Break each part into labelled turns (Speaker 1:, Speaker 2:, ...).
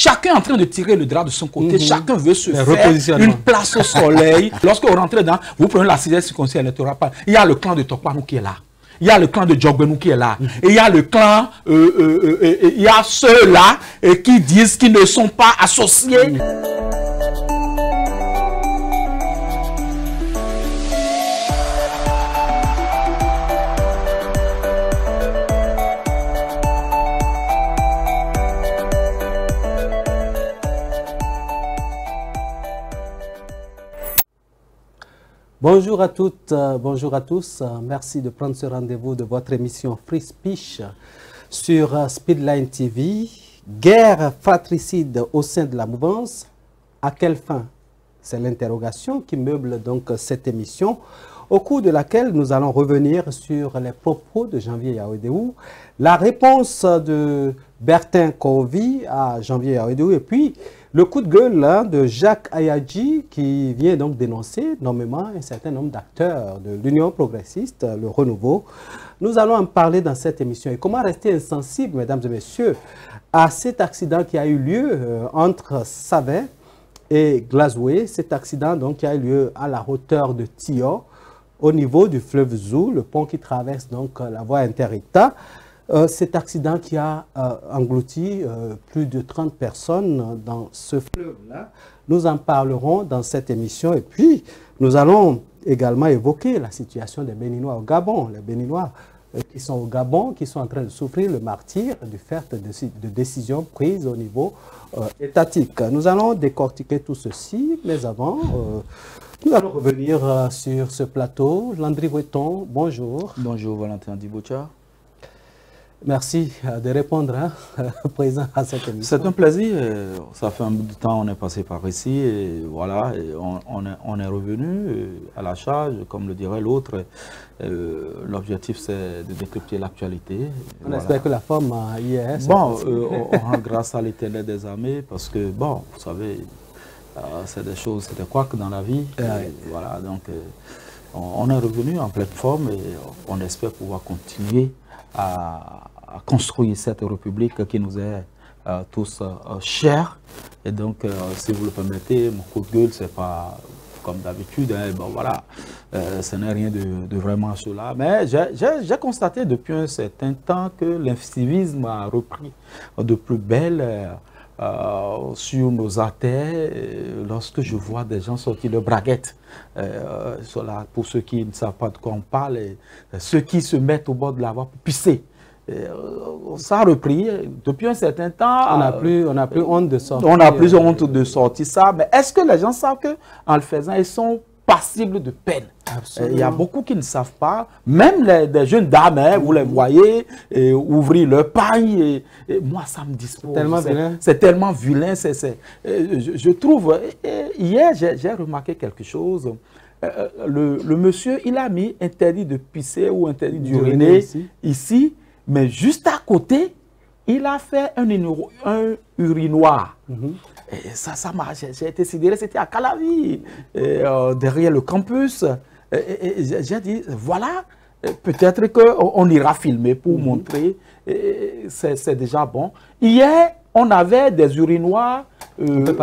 Speaker 1: chacun est en train de tirer le drap de son côté, chacun veut se faire une place au soleil. Lorsque vous rentrez dans, vous prenez la 6e circonscription électorale, il y a le clan de Tokpanou qui est là. Il y a le clan de Djogbenou qui est là. Et il y a le clan, il y a ceux-là qui disent qu'ils ne sont pas associés.
Speaker 2: Bonjour à toutes, bonjour à tous. Merci de prendre ce rendez-vous de votre émission Free Speech sur Speedline TV. Guerre fratricide au sein de la mouvance. À quelle fin? C'est l'interrogation qui meuble donc cette émission, au cours de laquelle nous allons revenir sur les propos de Janvier Yaoundéou, la réponse de Bertin Kovi à Janvier Yaoundéou et puis le coup de gueule de Jacques Ayadji qui vient donc dénoncer nommément un certain nombre d'acteurs de l'Union progressiste, le renouveau. Nous allons en parler dans cette émission. Et comment rester insensible, mesdames et messieurs, à cet accident qui a eu lieu entre Savin et Glazoué, cet accident donc qui a eu lieu à la hauteur de Tio, au niveau du fleuve Zou, le pont qui traverse donc la voie inter-État. Cet accident qui a englouti plus de 30 personnes dans ce fleuve-là. Nous en parlerons dans cette émission et puis nous allons également évoquer la situation des Béninois au Gabon. Les Béninois qui sont au Gabon, qui sont en train de souffrir le martyre du fait de décisions prises au niveau étatique. Nous allons décortiquer tout ceci, mais avant, nous allons revenir sur ce plateau. Landry Breton, bonjour.
Speaker 1: Bonjour Valentin Diboucha.
Speaker 2: Merci de répondre présent à cette émission.
Speaker 1: C'est un plaisir. Ça fait un bout de temps on est passé par ici et voilà, et on est revenu à la charge, comme le dirait l'autre. L'objectif c'est de décrypter l'actualité.
Speaker 2: On espère que la forme hier.
Speaker 1: Bon, on rend grâce à l'Éternel des armées parce que bon, vous savez, c'est des choses, c'est des couacs dans la vie. Voilà, donc on est revenu en pleine forme et on espère pouvoir continuer à construire cette république qui nous est tous chère. Et donc, si vous le permettez, mon coup de gueule, c'est pas comme d'habitude. Hein, bon, voilà, ce n'est rien de vraiment cela. Mais j'ai constaté depuis un certain temps que l'incivisme a repris de plus belle sur nos artères lorsque je vois des gens sortir de braguettes. Pour ceux qui ne savent pas de quoi on parle, ceux qui se mettent au bord de la voie pour pisser. Ça a repris depuis un certain temps.
Speaker 2: On n'a plus honte de sortir.
Speaker 1: On n'a plus honte de sortir ça. Mais est-ce que les gens savent qu'en le faisant, ils sont passibles de peine? Il y a beaucoup qui ne savent pas. Même des jeunes dames, hein, vous les voyez ouvrir leur paille. Et moi, ça me dispose. C'est tellement vilain. Je trouve. Hier, j'ai remarqué quelque chose. Le monsieur, il a mis interdit de pisser ou interdit d'uriner ici. Mais juste à côté, il a fait un urinoir. Et ça j'ai été sidéré, c'était à Calavi, derrière le campus. Et j'ai dit, voilà, peut-être qu'on ira filmer pour montrer, c'est déjà bon. Hier, on avait des urinoirs un peu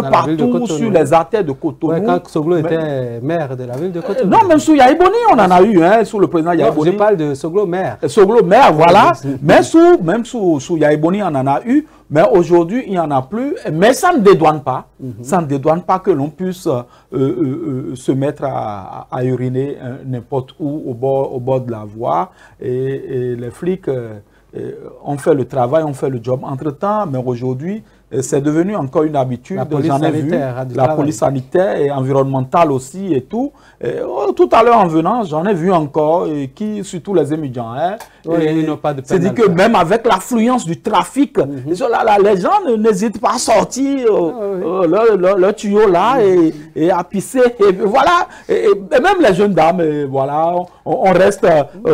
Speaker 1: partout sur les artères de Cotonou.
Speaker 2: Ouais, quand Soglo était maire de la ville de Cotonou.
Speaker 1: Non, même sous Yaïboni, on en a eu, hein, sous le président Yaïboni.
Speaker 2: Je parle de Soglo maire.
Speaker 1: Soglo maire, voilà. Mais même sous Yaïboni, on en a eu. Mais aujourd'hui, il n'y en a plus. Mais ça ne dédouane pas. Ça ne dédouane pas que l'on puisse se mettre à uriner n'importe où, au bord de la voie. Et les flics ont fait le travail, ont fait le job entre-temps. Mais aujourd'hui, c'est devenu encore une habitude. J'en ai vu. La police sanitaire et environnementale aussi et tout. Tout à l'heure en venant, j'en ai vu encore, surtout les étudiants. Hein, c'est dit que même avec l'affluence du trafic, les gens n'hésitent pas à sortir le tuyau là et à pisser. Et voilà. Et même les jeunes dames, voilà, on reste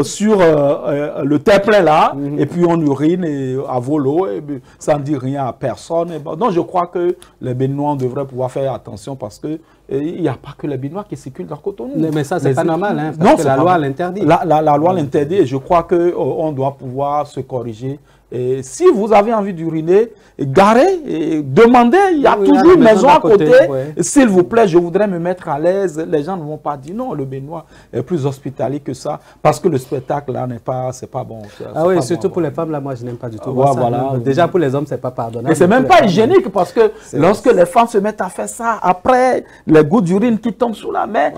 Speaker 1: sur le terre-plein là, et puis on urine à volo, et ça ne dit rien à personne. Donc je crois que les Béninois devraient pouvoir faire attention parce que il n'y a pas que les Béninois qui circulent dans Cotonou.
Speaker 2: Mais ça, c'est pas normal, hein, parce que la loi l'interdit.
Speaker 1: La loi l'interdit et je crois qu'on doit pouvoir se corriger Et si vous avez envie d'uriner, garez et demandez, il y a
Speaker 2: Oui,
Speaker 1: toujours une maison à côté.
Speaker 2: ouais.
Speaker 1: S'il vous plaît, je voudrais me mettre à l'aise. Les gens ne vont pas dire non, le baignoire est plus hospitalier que ça, parce que le spectacle là n'est pas, c'est pas bon.
Speaker 2: Ah oui, surtout pour les femmes, là, moi je n'aime pas du tout.
Speaker 1: Ouais,
Speaker 2: ça,
Speaker 1: voilà.
Speaker 2: Déjà pour les hommes, c'est pas pardonnable.
Speaker 1: Et c'est même
Speaker 2: pour
Speaker 1: pas
Speaker 2: les femmes,
Speaker 1: hygiénique, parce que lorsque les femmes se mettent à faire ça, après, les gouttes d'urine qui tombent sous la main,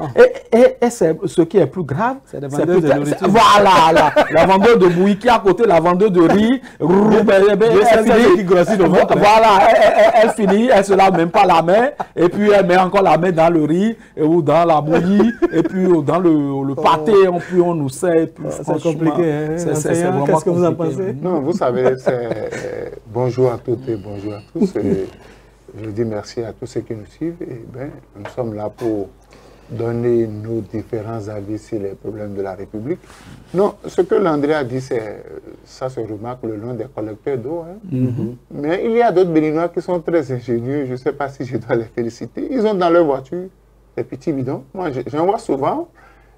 Speaker 1: et c'est ce qui est plus grave.
Speaker 2: C'est des vendeuses de nourriture.
Speaker 1: Voilà, la vendeuse de bouillie qui est à côté, la vendeuse de riz, elle finit, elle se lave même pas la main, et puis elle met encore la main dans le riz, ou dans la bouillie, et puis dans le pâté, puis on nous sait.
Speaker 2: C'est compliqué, hein. Qu'est-ce que vous en pensez?
Speaker 3: Non, vous savez, bonjour à toutes et bonjour à tous. Et je dis merci à tous ceux qui nous suivent. Et ben, nous sommes là pour donner nos différents avis sur les problèmes de la République. Non, ce que Landry a dit, ça se remarque le long des collecteurs d'eau. Hein. Mais il y a d'autres Béninois qui sont très ingénieux. Je ne sais pas si je dois les féliciter. Ils ont dans leur voiture des petits bidons. Moi, j'en vois souvent.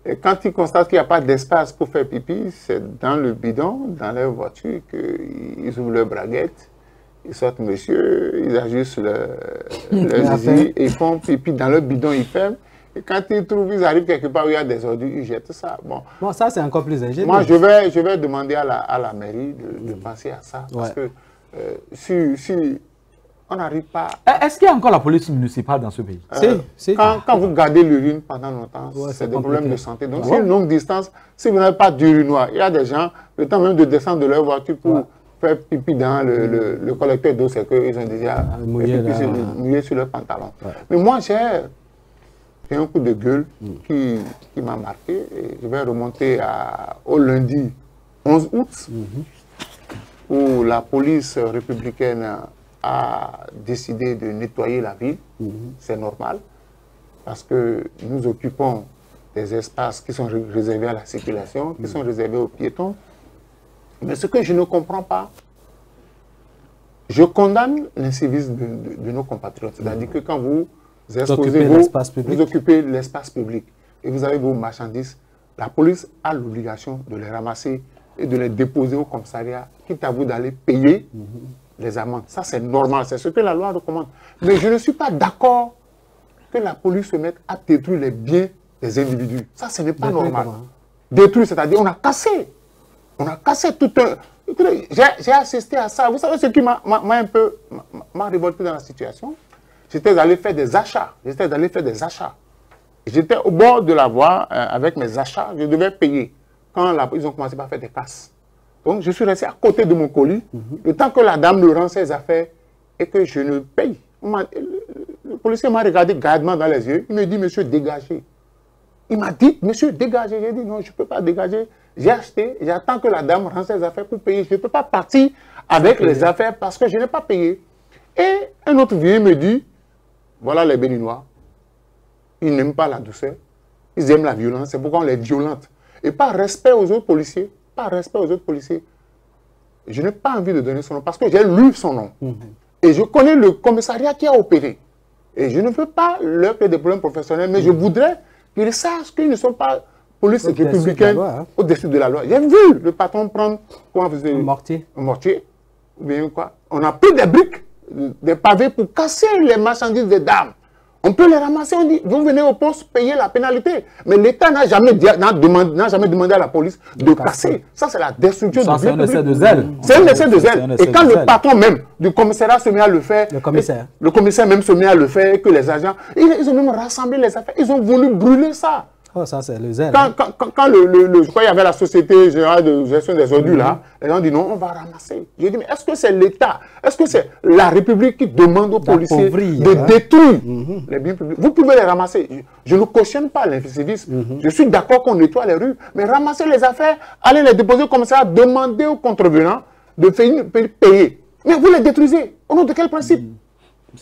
Speaker 3: Et quand ils constatent qu'il n'y a pas d'espace pour faire pipi, c'est dans le bidon, dans leur voiture, qu'ils ouvrent leur braguette. Ils sortent, monsieur, ils ajustent leur zizi et ils font pipi dans leur bidon, ils ferment. Et quand ils trouvent, ils arrivent quelque part où il y a des ordures, ils jettent ça. Bon,
Speaker 2: ça c'est encore plus ingénieux.
Speaker 3: Moi, je vais demander à la mairie de penser à ça. Parce que si on n'arrive pas...
Speaker 1: Est-ce qu'il y a encore la police municipale dans ce pays?
Speaker 3: Quand vous gardez l'urine pendant longtemps, c'est des problèmes de santé. Donc, c'est une longue distance. Si vous n'avez pas d'urinoir, il y a des gens, le temps même de descendre de leur voiture pour faire pipi dans le collecteur d'eau, c'est qu'ils ont déjà mouillé sur leur pantalon. Mais moi, j'ai un coup de gueule qui m'a marqué. Et je vais remonter au lundi 11 août, où la police républicaine a décidé de nettoyer la ville. C'est normal, parce que nous occupons des espaces qui sont réservés à la circulation, qui sont réservés aux piétons. Mais ce que je ne comprends pas, je condamne l'incivisme de nos compatriotes. C'est-à-dire que quand vous exposez vous occupez l'espace public et vous avez vos marchandises, la police a l'obligation de les ramasser et de les déposer au commissariat, quitte à vous d'aller payer les amendes. Ça, c'est normal, c'est ce que la loi recommande. Mais je ne suis pas d'accord que la police se mette à détruire les biens des individus. Ça, ce n'est pas normal. Détruire, c'est-à-dire on a cassé. On a cassé tout un... Écoutez, j'ai assisté à ça. Vous savez ce qui m'a révolté dans la situation? J'étais allé faire des achats. J'étais au bord de la voie avec mes achats. Je devais payer. Quand ils ont commencé par faire des casses. Donc, je suis resté à côté de mon colis. Le temps que la dame me rend ses affaires et que je ne paye. Le policier m'a regardé gardement dans les yeux. Il me dit, monsieur, dégagez. Il m'a dit, monsieur, dégagez. J'ai dit, non, je ne peux pas dégager. J'ai acheté, j'attends que la dame rende ses affaires pour payer. Je ne peux pas partir avec les affaires parce que je n'ai pas payé. Et un autre vient me dit, voilà les Béninois. Ils n'aiment pas la douceur. Ils aiment la violence. C'est pourquoi on les violente. Et par respect aux autres policiers, je n'ai pas envie de donner son nom parce que j'ai lu son nom. Et je connais le commissariat qui a opéré. Et je ne veux pas leur créer des problèmes professionnels, mais je voudrais qu'ils sachent qu'ils ne sont pas police républicaine au-dessus de la loi. J'ai vu le patron prendre un mortier. Ou bien quoi. On a pris des briques, des pavés pour casser les marchandises des dames. On peut les ramasser, on dit, vous venez au poste payer la pénalité. Mais l'État n'a jamais demandé à la police de casser. Ça, c'est la destruction du bien public. C'est un essai de zèle. C'est un essai de zèle. Et quand le patron même du commissariat se met à le faire, le commissaire même se met à le faire, que les agents, ils ont même rassemblé les affaires, ils ont voulu brûler ça.
Speaker 2: Oh, ça, c'est le zèle.
Speaker 3: Quand je crois qu'il y avait la Société Générale de Gestion des Ordures, là, les gens disent non, on va ramasser. J'ai dit, mais est-ce que c'est l'État, est-ce que c'est la République qui demande aux policiers de détruire les biens publics? Vous pouvez les ramasser. Je ne cautionne pas l'incivisme. Je suis d'accord qu'on nettoie les rues, mais ramasser les affaires, aller les déposer comme ça, demander aux contrevenants de payer. Mais vous les détruisez. Au nom de quel principe?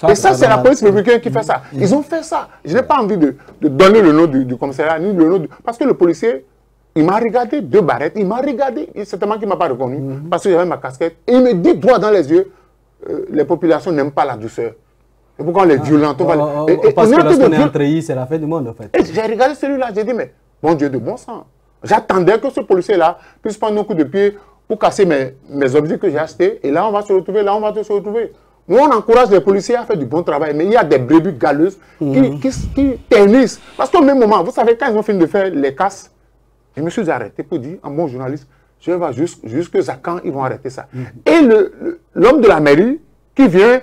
Speaker 3: Et ça, c'est la police républicaine qui fait ça. Ils ont fait ça. Je n'ai pas envie de donner le nom du commissariat, ni le nom du... Parce que le policier, il m'a regardé, 2 barrettes, il m'a regardé, certainement qu'il ne m'a pas reconnu, parce que j'avais ma casquette, et il me dit droit dans les yeux, les populations n'aiment pas la douceur. C'est pourquoi on les violente.
Speaker 2: Parce que lorsqu'on est en treillis, c'est la fin du monde, en fait.
Speaker 3: Et j'ai regardé celui-là, j'ai dit, mais bon Dieu de bon sang. J'attendais que ce policier-là puisse prendre un coup de pied pour casser mes objets que j'ai achetés. Et là, on va se retrouver, là, on va se retrouver. Nous, on encourage les policiers à faire du bon travail, mais il y a des brebis galeuses qui ternissent. Parce qu'au même moment, vous savez, quand ils ont fini de faire les casses, je me suis arrêté pour dire, en bon journaliste, je vais jusqu'à quand ils vont arrêter ça. Et l'homme de la mairie qui vient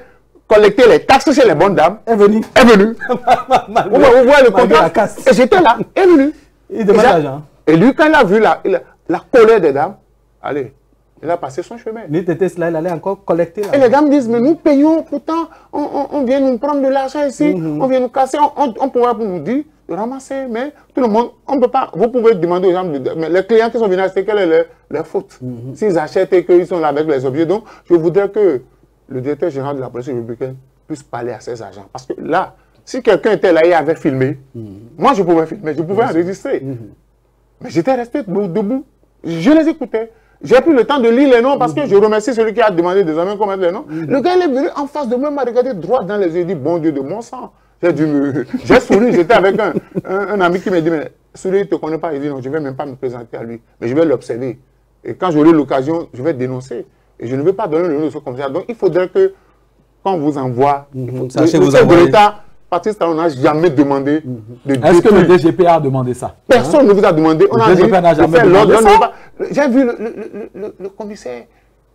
Speaker 3: collecter les taxes chez les bonnes dames
Speaker 2: est venu.
Speaker 3: Vous voyez le contraste. Et j'étais là, est venu.
Speaker 2: Il demande l'argent.
Speaker 3: Et lui, quand il a vu la colère des dames, allez, il a passé son chemin.
Speaker 2: Il était là, il allait encore collecter.
Speaker 3: Et les dames disent, mais nous payons, pourtant, on vient nous prendre de l'argent ici, on vient nous casser, on pourrait nous dire de ramasser, mais tout le monde, on ne peut pas, vous pouvez demander aux gens, mais les clients qui sont venus acheter, quelle est leur faute? S'ils achètent et qu'ils sont là avec les objets, donc je voudrais que le directeur général de la police républicaine puisse parler à ses agents. Parce que là, si quelqu'un était là et avait filmé, moi je pouvais filmer, je pouvais enregistrer. Mais j'étais resté debout, je les écoutais. J'ai pris le temps de lire les noms parce que je remercie celui qui a demandé désormais comment mettre les noms. Le gars il est venu en face de moi, m'a regardé droit dans les yeux et dit, bon Dieu de mon sang. J'ai souri, j'étais avec un ami qui m'a dit, mais celui-là, il ne te connaît pas. Il dit, non, je ne vais même pas me présenter à lui, mais je vais l'observer. Et quand j'aurai l'occasion, je vais dénoncer. Et je ne vais pas donner le nom de ce commissaire. Donc il faudrait que, quand on vous envoie, le chef de l'État, Patrice Talon n'a jamais demandé de détruire.
Speaker 1: Est-ce que le DGP a demandé ça?
Speaker 3: Personne ne vous a demandé. On a dit de faire l'ordre. J'ai vu le commissaire,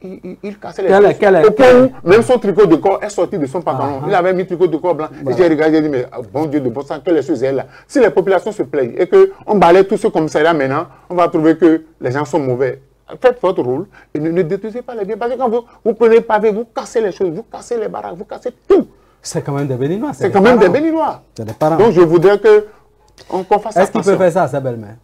Speaker 3: il cassait les choses. Au point où même son tricot de corps est sorti de son pantalon. Il avait mis tricot de corps blanc. Et j'ai regardé, j'ai dit, mais bon Dieu de bon sang, quelle est ce zèle là? Si les populations se plaignent et qu'on balaye tout ce commissariat maintenant, on va trouver que les gens sont mauvais. Faites votre rôle et ne détruisez pas les biens. Parce que quand vous prenez le pavé, vous cassez les choses, vous cassez les baraques, vous cassez tout.
Speaker 2: C'est quand même des Béninois.
Speaker 3: C'est quand même des Béninois. Donc je voudrais qu'on fasse attention.
Speaker 2: Est-ce qu'il peut faire ça à sa belle-mère?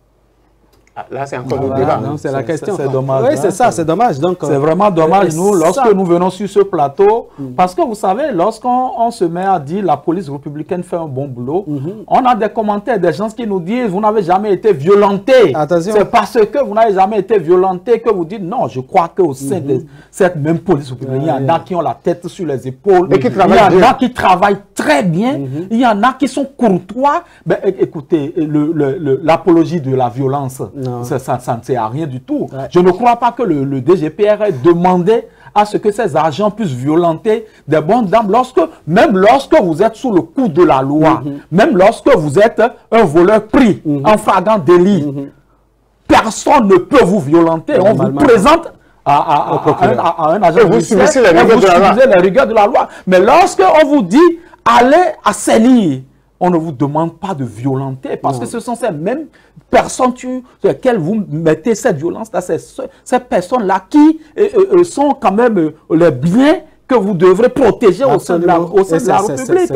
Speaker 3: Là, c'est encore le débat.
Speaker 2: C'est la question.
Speaker 1: C'est dommage.
Speaker 2: Oui, c'est ça, c'est dommage. C'est
Speaker 1: vraiment dommage, nous, lorsque nous venons sur ce plateau, parce que vous savez, lorsqu'on se met à dire la police républicaine fait un bon boulot, on a des commentaires, des gens qui nous disent, vous n'avez jamais été violenté. C'est parce que vous n'avez jamais été violenté que vous dites, non, je crois qu'au sein de cette même police républicaine, il y en a qui ont la tête sur les épaules, il y en a qui travaillent très bien, il y en a qui sont courtois. Ben, écoutez, l'apologie de la violence, ça ne sert à rien du tout. Je ne crois pas que le DGPR ait demandé à ce que ces agents puissent violenter des bonnes dames, même lorsque vous êtes sous le coup de la loi, même lorsque vous êtes un voleur pris en flagrant délit. Personne ne peut vous violenter. On vous présente à un agent judiciaire et vous subissez les rigueurs de la loi. Mais lorsque on vous dit allez assainir, on ne vous demande pas de violenter parce que ce sont ces mêmes personnes sur lesquelles vous mettez cette violence-là, ces personnes-là qui sont quand même les biens que vous devrez protéger au sein de la République.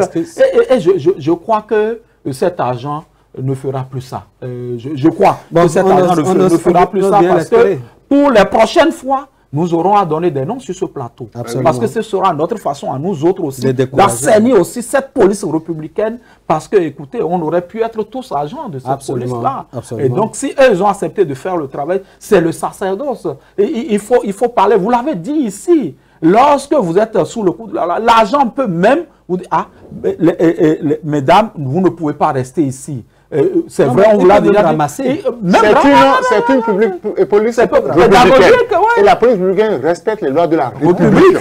Speaker 1: Et je crois que cet agent ne fera plus ça. Je crois que cet agent ne fera plus ça parce que pour les prochaines fois, nous aurons à donner des noms sur ce plateau. Absolument. Parce que ce sera notre façon à nous autres aussi d'assainir aussi cette police républicaine. Parce que, écoutez, on aurait pu être tous agents de cette police-là. Et donc, si eux ont accepté de faire le travail, c'est le sacerdoce. Et il faut parler. Vous l'avez dit ici. Lorsque vous êtes sous le coup de l'agent peut même vous dire, ah, mesdames, vous ne pouvez pas rester ici. C'est vrai, on vous l'a déjà ramassé.
Speaker 3: C'est une police républicaine. Et la police républicaine respecte les lois de la République.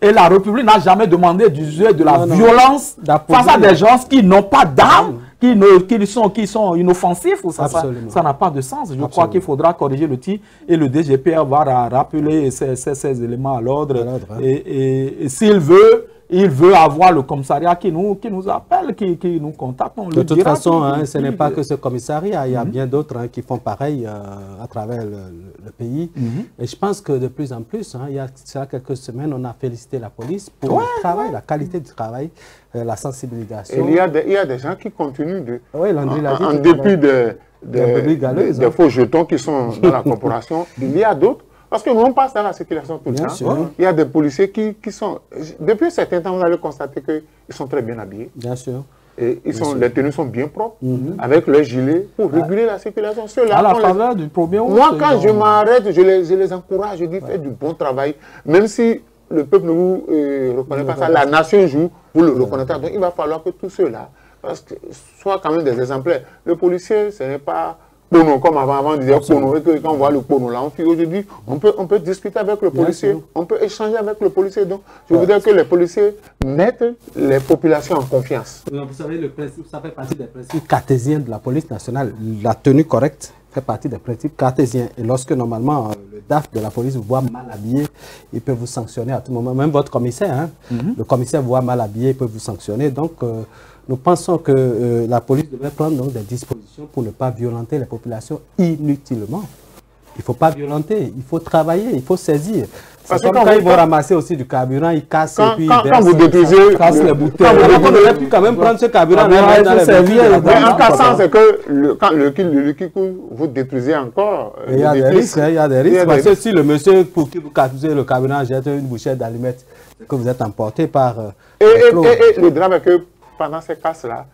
Speaker 1: Et la République n'a jamais demandé d'user de la violence face à des gens qui n'ont pas d'armes, qui sont inoffensifs. Ça n'a pas de sens. Je crois qu'il faudra corriger le tir et le DGPR va rappeler ces éléments à l'ordre. Et s'il veut, il veut avoir le commissariat qui nous appelle, qui nous contacte.
Speaker 2: De toute façon, ce n'est pas que ce commissariat. Il y a bien d'autres qui font pareil à travers le pays. Et je pense que de plus en plus, il y a quelques semaines, on a félicité la police pour le travail, la qualité du travail, la sensibilisation.
Speaker 3: Et il y a des gens qui continuent en dépit des faux jetons qui sont dans la corporation. Il y a d'autres. Parce que nous, on passe dans la circulation tout le temps. Il y a des policiers qui sont... Depuis un certain temps, vous allez constater qu'ils sont très bien habillés.
Speaker 2: Bien sûr.
Speaker 3: Et les tenues sont bien propres, avec leurs gilets, pour réguler la circulation.
Speaker 1: À la faveur du premier août.
Speaker 3: Moi, quand je m'arrête, je les encourage, je dis faites du bon travail. Même si le peuple ne vous reconnaît pas ça, la nation joue, vous le reconnaîtrez. Donc il va falloir que tous ceux-là soient quand même des exemplaires. Le policier, ce n'est pas pono, comme avant on disait pono, et que quand on voit le pono là, on fuit. Aujourd'hui, on peut discuter avec le policier, on peut échanger avec le policier. Donc, je voudrais que les policiers mettent les populations en confiance.
Speaker 2: Vous savez, le principe, ça fait partie des principes cartésiens de la police nationale. La tenue correcte fait partie des principes cartésiens. Et lorsque normalement le DAF de la police vous voit mal habillé, il peut vous sanctionner à tout moment. Même votre commissaire, hein, le commissaire vous voit mal habillé, il peut vous sanctionner. Donc, nous pensons que la police devrait prendre donc, des dispositions pour ne pas violenter les populations inutilement. Il ne faut pas violenter, il faut travailler, il faut saisir. C'est comme quand ils vont ramasser aussi du carburant, ils cassent et puis
Speaker 3: quand vous détruisez,
Speaker 2: cassent les bouteilles. On aurait pu quand même prendre ce carburant dans les servir.
Speaker 3: Mais en cassant, c'est que quand le liquide vous détruisez encore.
Speaker 2: Il y a des risques, il y a des risques. Parce que si le monsieur pour qui vous cassez le carburant jette une bouchette d'allumettes, c'est que vous êtes emporté par...
Speaker 3: Et le drame est que pendant ces casses-là,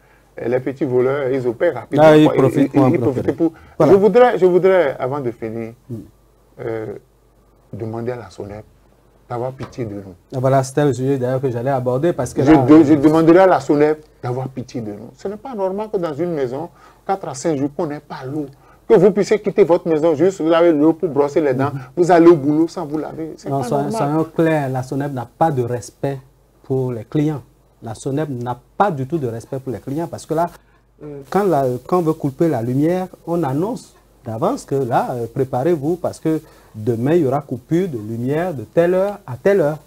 Speaker 3: les petits voleurs, ils opèrent rapidement.
Speaker 2: Ah, ils profitent pour...
Speaker 3: Voilà. Je voudrais, avant de finir, demander à la SONEP d'avoir pitié de nous.
Speaker 2: Ah, voilà, c'était le sujet d'ailleurs que j'allais aborder parce que
Speaker 3: je demanderai à la SONEP d'avoir pitié de nous. Ce n'est pas normal que dans une maison, 4 à 5 jours, qu'on n'ait pas l'eau. Que vous puissiez quitter votre maison, juste vous avez l'eau pour brosser les dents, vous allez au boulot sans vous laver. C'est pas normal.
Speaker 2: Soyons clairs, la SONEP n'a pas de respect pour les clients. La SONEP n'a pas du tout de respect pour les clients parce que là, quand on veut couper la lumière, on annonce d'avance que là, préparez-vous parce que demain, il y aura coupure de lumière de telle heure à telle heure.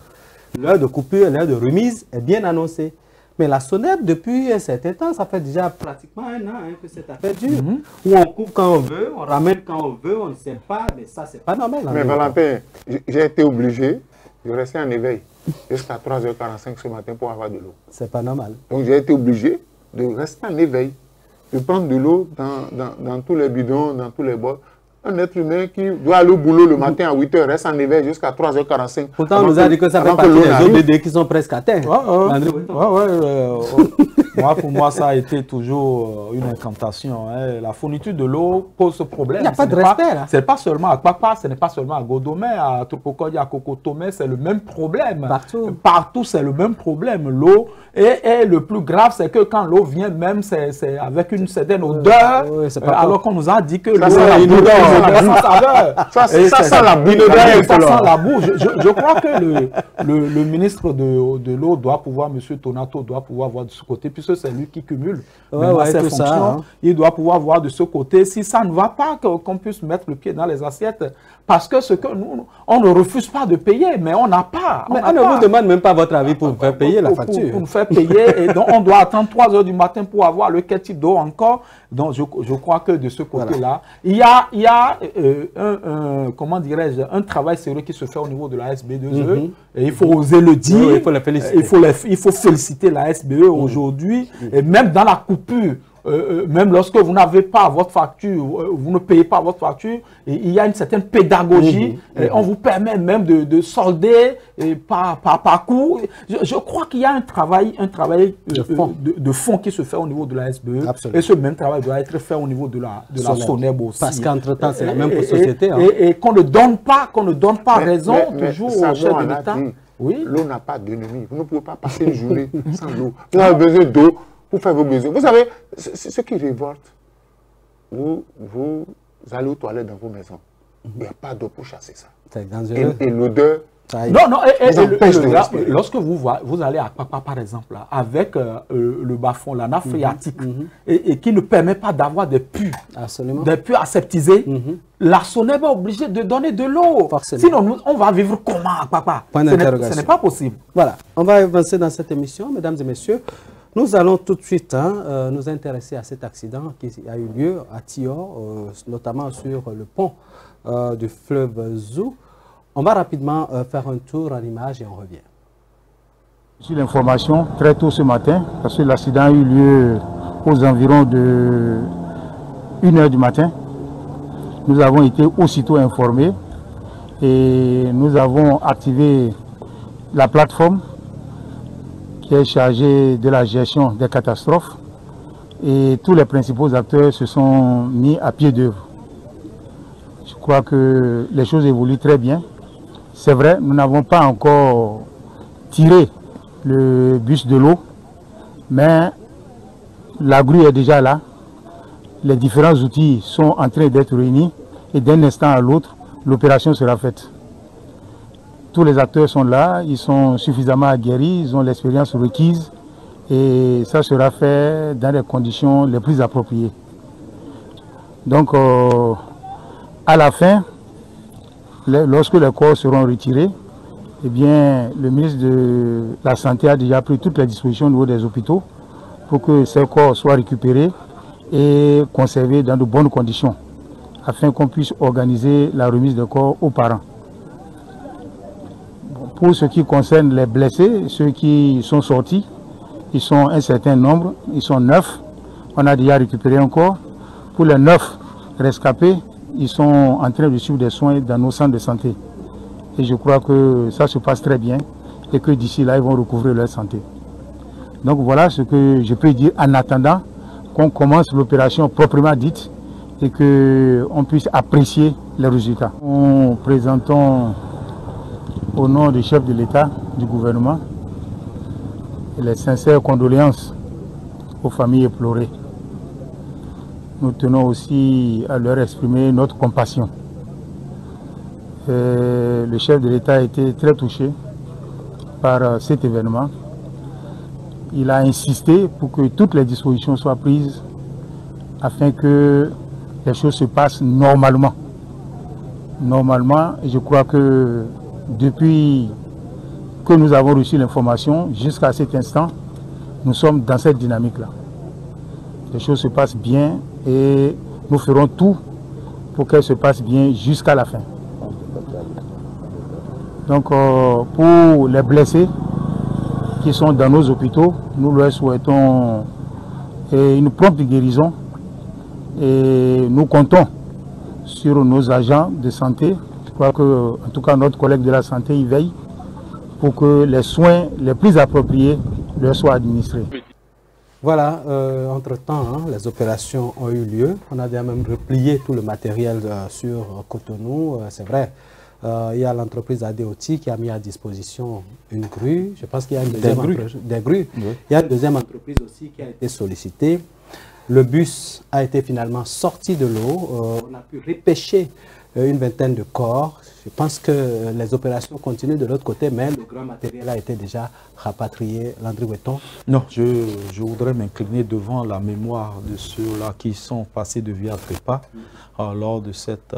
Speaker 2: L'heure de coupure et l'heure de remise est bien annoncée. Mais la SONEP, depuis un certain temps, ça fait déjà pratiquement 1 an que cette affaire dure. Où on coupe quand on veut, on ramène quand on veut, on ne sait pas, mais ça, c'est pas normal.
Speaker 3: Mais Valentin, j'ai été obligé de rester en éveil jusqu'à 3h45 ce matin pour avoir de l'eau.
Speaker 2: C'est pas normal.
Speaker 3: Donc j'ai été obligé de rester en éveil, de prendre de l'eau dans tous les bidons, dans tous les bols. Un être humain qui doit aller au boulot le matin à 8h reste en éveil jusqu'à 3h45.
Speaker 2: Pourtant, on nous a dit que ça fait partie des ODD qui sont presque atteints.
Speaker 1: Pour moi, ça a été toujours une incantation. Hein. La fourniture de l'eau pose ce problème.
Speaker 2: Il n'y a pas de respect, là.
Speaker 1: Ce n'est pas seulement à Kpakpa, ce n'est pas seulement à Godomé, à Tokokodia, à Kokotomé, c'est le même problème.
Speaker 2: Partout.
Speaker 1: Partout, c'est le même problème. L'eau. Et le plus grave, c'est que quand l'eau vient même, c'est avec une certaine odeur, alors qu'on nous a dit que l'eau a une odeur. Ça sent la boue. Je crois que le ministre de l'eau doit pouvoir, M. Tonato, doit pouvoir voir de ce côté, puisque c'est lui qui cumule ses fonctions. Ça, hein. Il doit pouvoir voir de ce côté si ça ne va pas, qu'on puisse mettre le pied dans les assiettes. Parce que ce que nous, on ne refuse pas de payer, mais on n'a pas.
Speaker 2: On ne vous demande même pas votre avis pour vous faire payer la facture.
Speaker 1: Pour nous faire payer, et donc on doit attendre 3 h du matin pour avoir le quel type d'eau encore. Donc je crois que de ce côté-là, il y a comment dirais-je, un travail sérieux qui se fait au niveau de la SB2E. Et il faut oser le dire.
Speaker 2: Il faut la féliciter.
Speaker 1: Il faut féliciter la SBE aujourd'hui, et même dans la coupure. Même lorsque vous n'avez pas votre facture, vous ne payez pas votre facture, et il y a une certaine pédagogie, et on vous permet même de solder par coup. Je crois qu'il y a un travail de fond qui se fait au niveau de la SBE.
Speaker 2: Absolument.
Speaker 1: Et ce même travail doit être fait au niveau de la SONEB aussi.
Speaker 2: Parce qu'entre-temps, c'est la même société.
Speaker 1: Et qu'on ne donne pas, raison toujours au chef de l'État.
Speaker 3: Oui. L'eau n'a pas d'ennemi. Vous ne pouvez pas passer une journée sans l'eau. Vous avez besoin d'eau pour faire vos besoins. Vous savez, ce qui révolte, vous allez aux toilettes dans vos maisons. Il n'y a pas d'eau pour chasser ça.
Speaker 2: C'est dangereux.
Speaker 3: Et l'odeur...
Speaker 1: Non, lorsque vous allez à Kpakpa, par exemple, là, avec le bas-fond, la nappe phréatique, et qui ne permet pas d'avoir des puits aseptisés, la SONEB est obligée de donner de l'eau. Sinon, on va vivre comment à Kpakpa? Ce n'est pas possible.
Speaker 2: Voilà, on va avancer dans cette émission, mesdames et messieurs. Nous allons tout de suite nous intéresser à cet accident qui a eu lieu à Tior, notamment sur le pont du fleuve Zou. On va rapidement faire un tour en image et on revient.
Speaker 4: J'ai l'information très tôt ce matin, parce que l'accident a eu lieu aux environs de 1 h du matin. Nous avons été aussitôt informés et nous avons activé la plateforme qui est chargée de la gestion des catastrophes, et tous les principaux acteurs se sont mis à pied d'œuvre. Je crois que les choses évoluent très bien. C'est vrai, nous n'avons pas encore tiré le bus de l'eau, mais la grue est déjà là. les différents outils sont en train d'être réunis et d'un instant à l'autre, l'opération sera faite. Tous les acteurs sont là, ils sont suffisamment aguerris, ils ont l'expérience requise et ça sera fait dans les conditions les plus appropriées. Donc, à la fin, lorsque les corps seront retirés, eh bien, le ministre de la Santé a déjà pris toutes les dispositions au niveau des hôpitaux pour que ces corps soient récupérés et conservés dans de bonnes conditions, afin qu'on puisse organiser la remise des corps aux parents. Pour ce qui concerne les blessés, ceux qui sont sortis, ils sont un certain nombre, ils sont 9. On a déjà récupéré un corps. Pour les 9 rescapés, ils sont en train de suivre des soins dans nos centres de santé. Et je crois que ça se passe très bien et que d'ici là, ils vont recouvrir leur santé. Donc voilà ce que je peux dire en attendant qu'on commence l'opération proprement dite et qu'on puisse apprécier les résultats. Nous présentons au nom du chef de l'État, du gouvernement, les sincères condoléances aux familles éplorées. Nous tenons aussi à leur exprimer notre compassion. Le chef de l'État a été très touché par cet événement. Il a insisté pour que toutes les dispositions soient prises afin que les choses se passent normalement. Normalement, je crois que depuis que nous avons reçu l'information, jusqu'à cet instant, nous sommes dans cette dynamique-là. Les choses se passent bien et nous ferons tout pour qu'elles se passent bien jusqu'à la fin. Donc, pour les blessés qui sont dans nos hôpitaux, nous leur souhaitons une prompte guérison et nous comptons sur nos agents de santé. Je crois que, en tout cas, notre collègue de la santé y veille pour que les soins les plus appropriés leur soient administrés.
Speaker 2: Voilà, entre-temps, les opérations ont eu lieu. On a déjà même replié tout le matériel sur Cotonou. C'est vrai, il y a l'entreprise ADOTI qui a mis à disposition une grue. Je pense qu'il y a une deuxième entreprise. Des grues. Oui. Il y a une deuxième entreprise aussi qui a été sollicitée. Le bus a été finalement sorti de l'eau. On a pu repêcher une vingtaine de corps. Je pense que les opérations continuent de l'autre côté, mais le grand matériel a été déjà rapatrié. Landry Weton. Non,
Speaker 1: je voudrais m'incliner devant la mémoire de ceux-là qui sont passés de vie à trépas lors de cet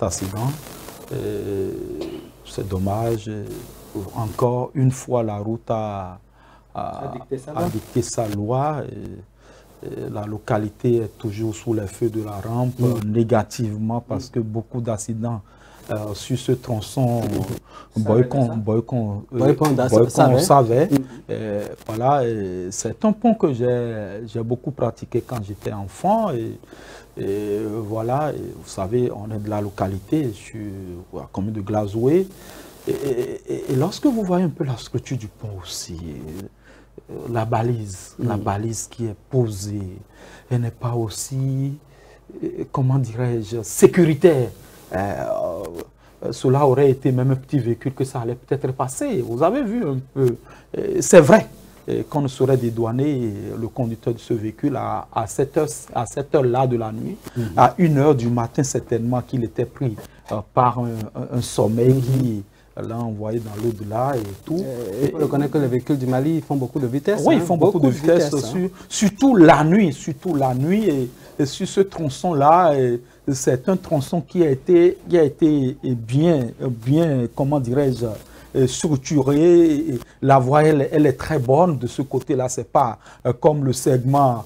Speaker 1: accident. C'est dommage. Encore une fois, la route a dicté sa loi. La localité est toujours sous les feux de la rampe, négativement, parce que beaucoup d'accidents sur ce tronçon, Boycon savait. Voilà, c'est un pont que j'ai beaucoup pratiqué quand j'étais enfant. Et voilà, vous savez, on est de la localité, sur la commune de Glazoué. Et lorsque vous voyez un peu la structure du pont aussi, la balise qui est posée, elle n'est pas aussi, comment dirais-je, sécuritaire. Cela aurait été même un petit véhicule que ça allait peut-être passer. Vous avez vu un peu. C'est vrai qu'on ne saurait dédouaner le conducteur de ce véhicule à cette heure-là de la nuit, à 1 h du matin certainement, qu'il était pris par un sommeil qui l'a envoyé dans l'au-delà et tout.
Speaker 2: Il faut reconnaître que les véhicules du Mali font beaucoup de vitesse.
Speaker 1: Oui, ils font beaucoup de vitesse, surtout la nuit. Et sur ce tronçon-là, c'est un tronçon qui a été bien, comment dirais-je, structuré. La voie, elle est très bonne de ce côté-là. C'est pas comme le segment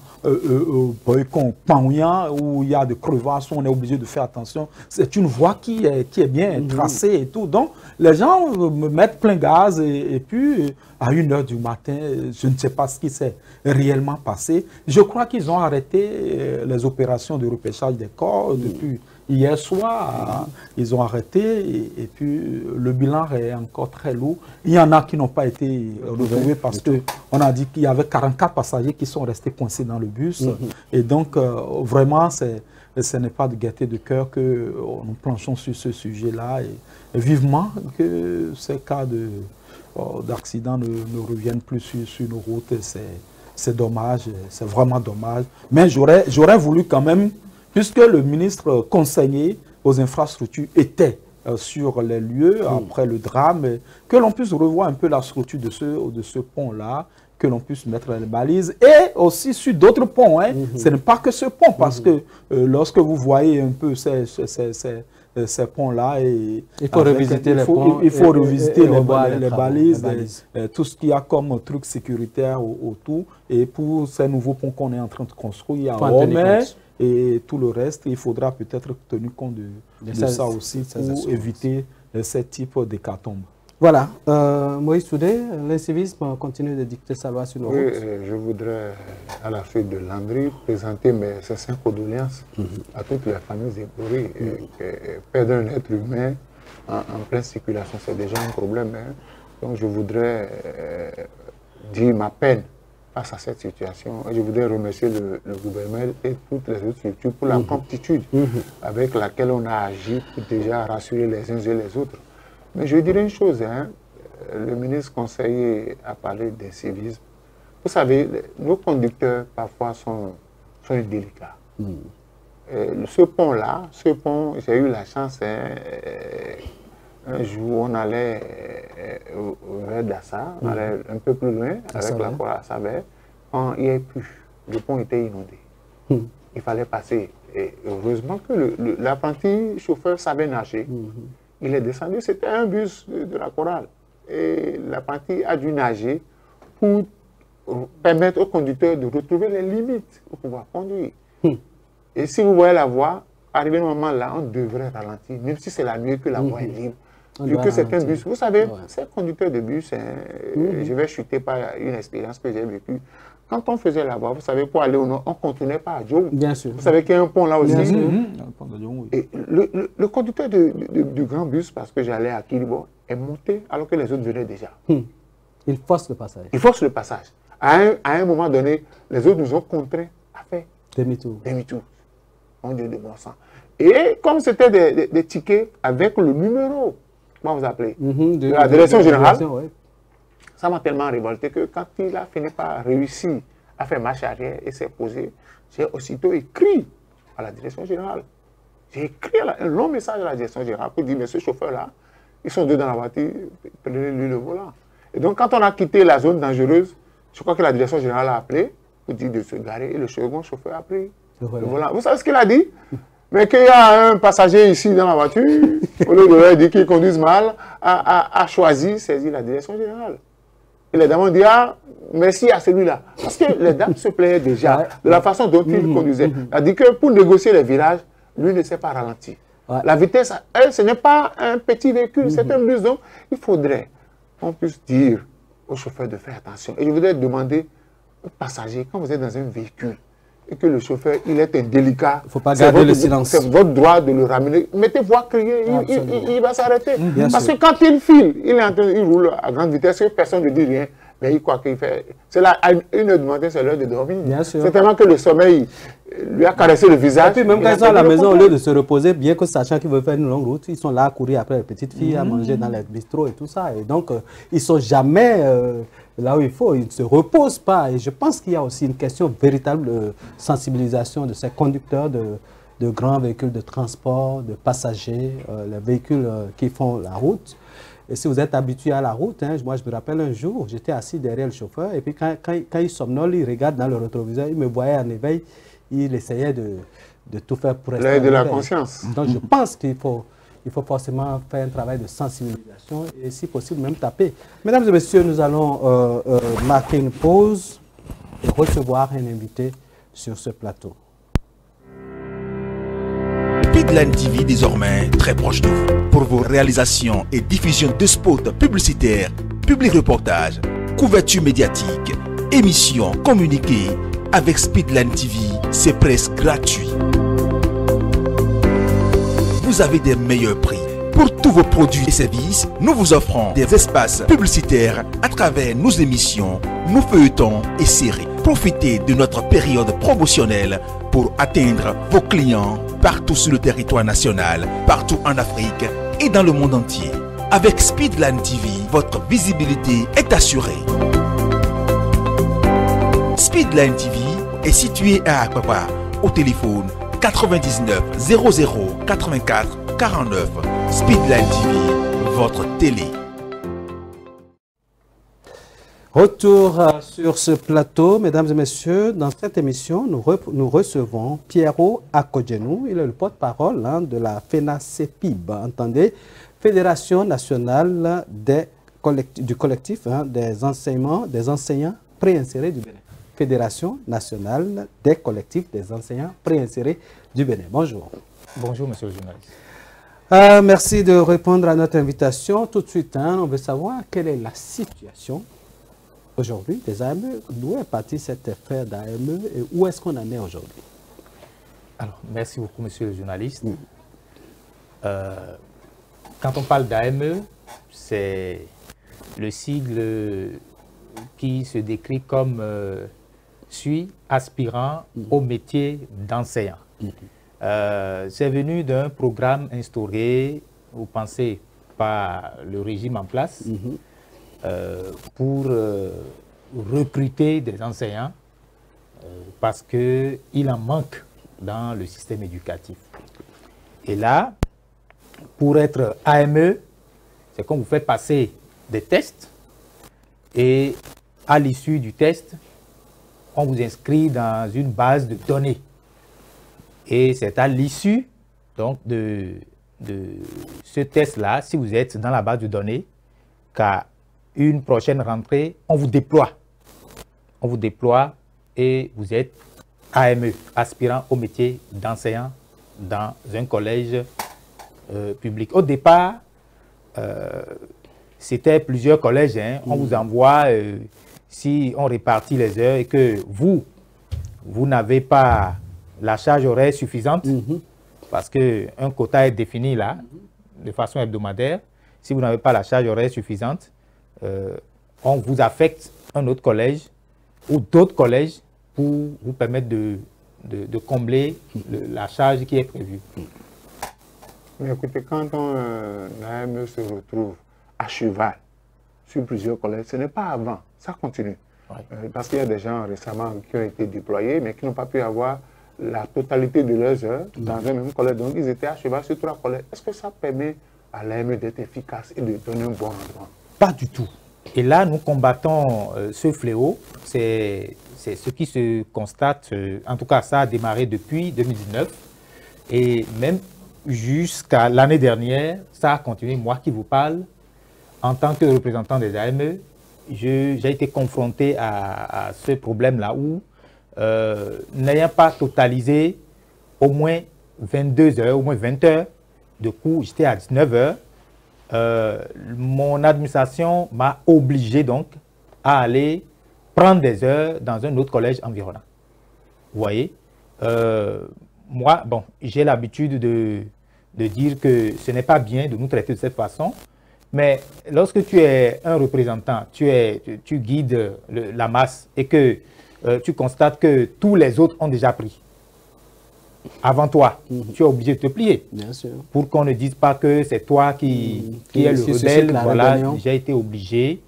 Speaker 1: Boycon-Paouyan où il y a des crevasses, où on est obligé de faire attention. C'est une voie qui est bien tracée et tout. Donc, les gens me mettent plein gaz et puis à 1 h du matin, je ne sais pas ce qui s'est réellement passé. Je crois qu'ils ont arrêté les opérations de repêchage des corps depuis hier soir. Ils ont arrêté et puis le bilan est encore très lourd. Il y en a qui n'ont pas été retrouvés parce qu'on a dit qu'il y avait 44 passagers qui sont restés coincés dans le bus. Et donc, vraiment, ce n'est pas de gaieté de cœur que nous planchons sur ce sujet-là. Et vivement que ces cas d'accident ne reviennent plus sur nos routes. c'est dommage, c'est vraiment dommage. Mais j'aurais voulu quand même, puisque le ministre conseiller aux infrastructures était sur les lieux après le drame, que l'on puisse revoir un peu la structure de ce pont-là, que l'on puisse mettre les balises, et aussi sur d'autres ponts. Hein. Ce n'est pas que ce pont, parce que lorsque vous voyez un peu ces ponts-là, il faut revisiter les ponts, il faut revisiter les balises, tout ce qu'il y a comme truc sécuritaire autour. Et pour ces nouveaux ponts qu'on est en train de construire à Romais et tout le reste, il faudra peut-être tenir compte de ça aussi pour éviter ce type d'hécatombe.
Speaker 2: Voilà. Moïse Toudé, l'incivisme continue de dicter sa loi sur nos routes.
Speaker 3: Je voudrais, à la suite de Landry, présenter mes sincères condoléances à toutes les familles éplorées. Perdre un être humain en pleine circulation, c'est déjà un problème. Hein. Donc je voudrais dire ma peine face à cette situation. Et je voudrais remercier le gouvernement et toutes les autres structures pour la promptitude avec laquelle on a agi pour déjà rassurer les uns et les autres. Mais je dirais une chose, hein, le ministre conseiller a parlé d'incivisme. Vous savez, nos conducteurs parfois sont délicats. Ce pont-là, j'ai eu la chance, un jour on allait vers Dassa, on allait un peu plus loin avec la Cora Saber, quand il n'y avait plus, le pont était inondé. Il fallait passer. Et heureusement que l'apprenti chauffeur savait nager. Il est descendu, c'était un bus de la chorale. Et l'apprenti a dû nager pour permettre au conducteur de retrouver les limites pour pouvoir conduire. Et si vous voyez la voie, arrivé au moment là, on devrait ralentir, même si c'est la nuit que la voie est libre. Vu que c'est un bus. Vous savez, c'est conducteur de bus, je vais chuter par une expérience que j'ai vécue. Quand on faisait la voie, vous savez, pour aller au nord, on ne contournait pas à Djou.
Speaker 2: Bien sûr.
Speaker 3: Vous savez qu'il y a un pont là aussi. Et le conducteur du grand bus, parce que j'allais à Kiribo, est monté alors que les autres venaient déjà.
Speaker 2: Il force le passage.
Speaker 3: Il force le passage. À un moment donné, les autres nous ont contraints à faire
Speaker 2: demi-tour.
Speaker 3: Mon Dieu de bon sang. Et comme c'était des tickets avec le numéro, comment vous appelez, de la direction générale, ça m'a tellement révolté que quand il a fini par réussir à faire marche arrière et s'est posé, j'ai aussitôt écrit à la direction générale. J'ai écrit un long message à la direction générale pour dire, mais ce chauffeur-là, ils sont deux dans la voiture, prenez-lui le volant. Et donc quand on a quitté la zone dangereuse, je crois que la direction générale a appelé pour dire de se garer et le second chauffeur a pris le volant. Vous savez ce qu'il a dit? Mais qu'il y a un passager ici dans la voiture, au lieu de leur dire qu'ils conduisent mal, a choisi saisir la direction générale. Et les dames ont dit, ah, merci à celui-là. Parce que les dames se plaignaient déjà de la façon dont il conduisait. Elle dit que pour négocier les virages, lui ne s'est pas ralenti. La vitesse, elle, ce n'est pas un petit véhicule, c'est un bus. Donc, il faudrait qu'on puisse dire au chauffeur de faire attention. Et je voudrais demander aux passagers, quand vous êtes dans un véhicule, et que le chauffeur, il est indélicat,
Speaker 2: il ne faut pas garder le silence.
Speaker 3: C'est votre droit de le ramener. Mettez-vous à crier, il va s'arrêter. Parce que quand il file, il roule à grande vitesse, personne ne dit rien. Mais il croit qu'il fait... C'est là, à 1h du matin, c'est l'heure de dormir. C'est tellement que le sommeil lui a caressé le visage.
Speaker 2: Et puis même quand ils sont à la maison, au lieu de se reposer, bien que sachant qu'ils veulent faire une longue route, ils sont là à courir après les petites filles, à manger dans les bistrots et tout ça. Et donc, ils ne sont jamais là où il faut, ils ne se reposent pas. Et je pense qu'il y a aussi une question véritable de sensibilisation de ces conducteurs de grands véhicules de transport, de passagers, les véhicules qui font la route. Et si vous êtes habitué à la route, hein, moi je me rappelle un jour, j'étais assis derrière le chauffeur et puis quand il somnole, il regarde dans le rétroviseur, il me voyait en éveil, il essayait de tout faire pour rester.
Speaker 3: L'œil de la conscience.
Speaker 2: Donc je pense qu'il faut forcément faire un travail de sensibilisation et si possible même taper. Mesdames et messieurs, nous allons marquer une pause et recevoir un invité sur ce plateau.
Speaker 5: Speedline TV désormais très proche de vous. Pour vos réalisations et diffusion de spots publicitaires, publics reportages, couverture médiatique, émissions, communiqués, avec Speedline TV, c'est presque gratuit. Vous avez des meilleurs prix. Pour tous vos produits et services, nous vous offrons des espaces publicitaires à travers nos émissions, nos feuilletons et séries. Profitez de notre période promotionnelle pour atteindre vos clients partout sur le territoire national, partout en Afrique et dans le monde entier. Avec Speedline TV, votre visibilité est assurée. Speedline TV est situé à Akpakpa, au téléphone 99 00 84 49. Speedline TV, votre télé.
Speaker 2: Retour sur ce plateau, mesdames et messieurs. Dans cette émission, nous recevons Pierrot Akodjenou. Il est le porte-parole de la FENACEPIB, entendez, Fédération nationale du collectif des enseignants préinsérés du Bénin. Fédération nationale des collectifs des enseignants préinsérés du Bénin. Bonjour.
Speaker 6: Bonjour, monsieur le journaliste.
Speaker 2: Merci de répondre à notre invitation. Tout de suite, on veut savoir quelle est la situation aujourd'hui des AME. D'où est partie cette affaire d'AME et où est-ce qu'on en est aujourd'hui?
Speaker 6: Alors, merci beaucoup, monsieur le journaliste. Quand on parle d'AME, c'est le sigle qui se décrit comme suit aspirant au métier d'enseignant. C'est venu d'un programme instauré, vous pensez, par le régime en place pour recruter des enseignants parce qu'il en manque dans le système éducatif. Et là, pour être AME, c'est quand vous faites passer des tests et à l'issue du test, on vous inscrit dans une base de données. Et c'est à l'issue donc de ce test-là, si vous êtes dans la base de données, qu'à une prochaine rentrée, on vous déploie. On vous déploie et vous êtes AME, aspirant au métier d'enseignant dans un collège public. Au départ, c'était plusieurs collèges. On vous envoie, si on répartit les heures et que vous n'avez pas la charge horaire suffisante, parce qu'un quota est défini là, de façon hebdomadaire. Si vous n'avez pas la charge horaire suffisante, on vous affecte un autre collège ou d'autres collèges pour vous permettre de combler la charge qui est prévue.
Speaker 3: Mais écoutez, quand un AME se retrouve à cheval sur plusieurs collèges, ce n'est pas avant, ça continue. Ouais. Parce qu'il y a des gens récemment qui ont été déployés, mais qui n'ont pas pu avoir la totalité de leurs heures dans un même collège. Donc, ils étaient à cheval sur 3 collèges. Est-ce que ça permet à l'AME d'être efficace et de donner un bon rendement?
Speaker 6: Pas du tout. Et là, nous combattons ce fléau. C'est ce qui se constate. En tout cas, ça a démarré depuis 2019. Et même jusqu'à l'année dernière, ça a continué. Moi qui vous parle, en tant que représentant des AME, j'ai été confronté à ce problème-là où, n'ayant pas totalisé au moins 22 heures, au moins 20 heures de cours, j'étais à 19 heures, mon administration m'a obligé donc à aller prendre des heures dans un autre collège environnant. Vous voyez, moi, bon, j'ai l'habitude de dire que ce n'est pas bien de nous traiter de cette façon, mais lorsque tu es un représentant, tu guides la masse et que tu constates que tous les autres ont déjà pris avant toi, tu es obligé de te plier.
Speaker 2: Bien sûr.
Speaker 6: Pour qu'on ne dise pas que c'est toi qui es le rebelle. Voilà, j'ai été obligé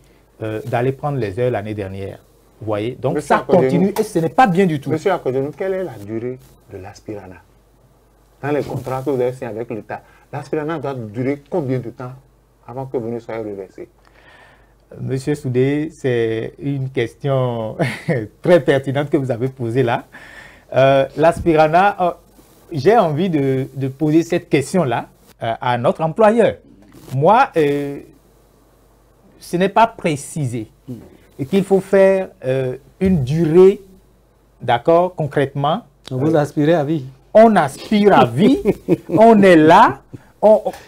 Speaker 6: d'aller prendre les heures l'année dernière. Vous voyez, donc Monsieur ça continue et ce n'est pas bien du tout.
Speaker 3: Monsieur Akodjenou, quelle est la durée de l'aspirana? Dans les contrats que vous avez signés avec l'État, l'aspirana doit durer combien de temps avant que vous ne soyez reversé?
Speaker 6: Monsieur Soudé, c'est une question très pertinente que vous avez posée là. L'aspirana, j'ai envie de poser cette question-là à notre employeur. Moi, ce n'est pas précisé et qu'il faut faire une durée, d'accord, concrètement.
Speaker 2: Vous aspirez à vie?
Speaker 6: On aspire à vie, on est là.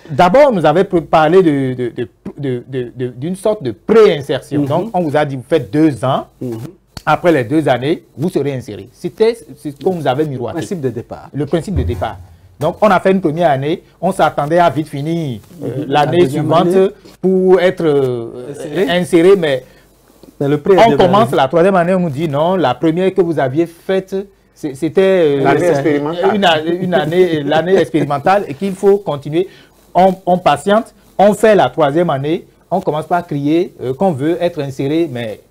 Speaker 6: D'abord, nous avons parlé d'une sorte de pré-insertion. Donc, on vous a dit, vous faites 2 ans. Après les 2 années, vous serez inséré. C'était ce qu'on nous avait miroité.
Speaker 2: Le principe de départ.
Speaker 6: Le principe de départ. Donc, on a fait une première année. On s'attendait à vite finir l'année suivante pour être inséré. Mais on commence la 3e année, on nous dit non, la première que vous aviez faite, c'était l'année expérimentale et qu'il faut continuer. On patiente, on fait la 3e année, on commence par crier qu'on veut être inséré, mais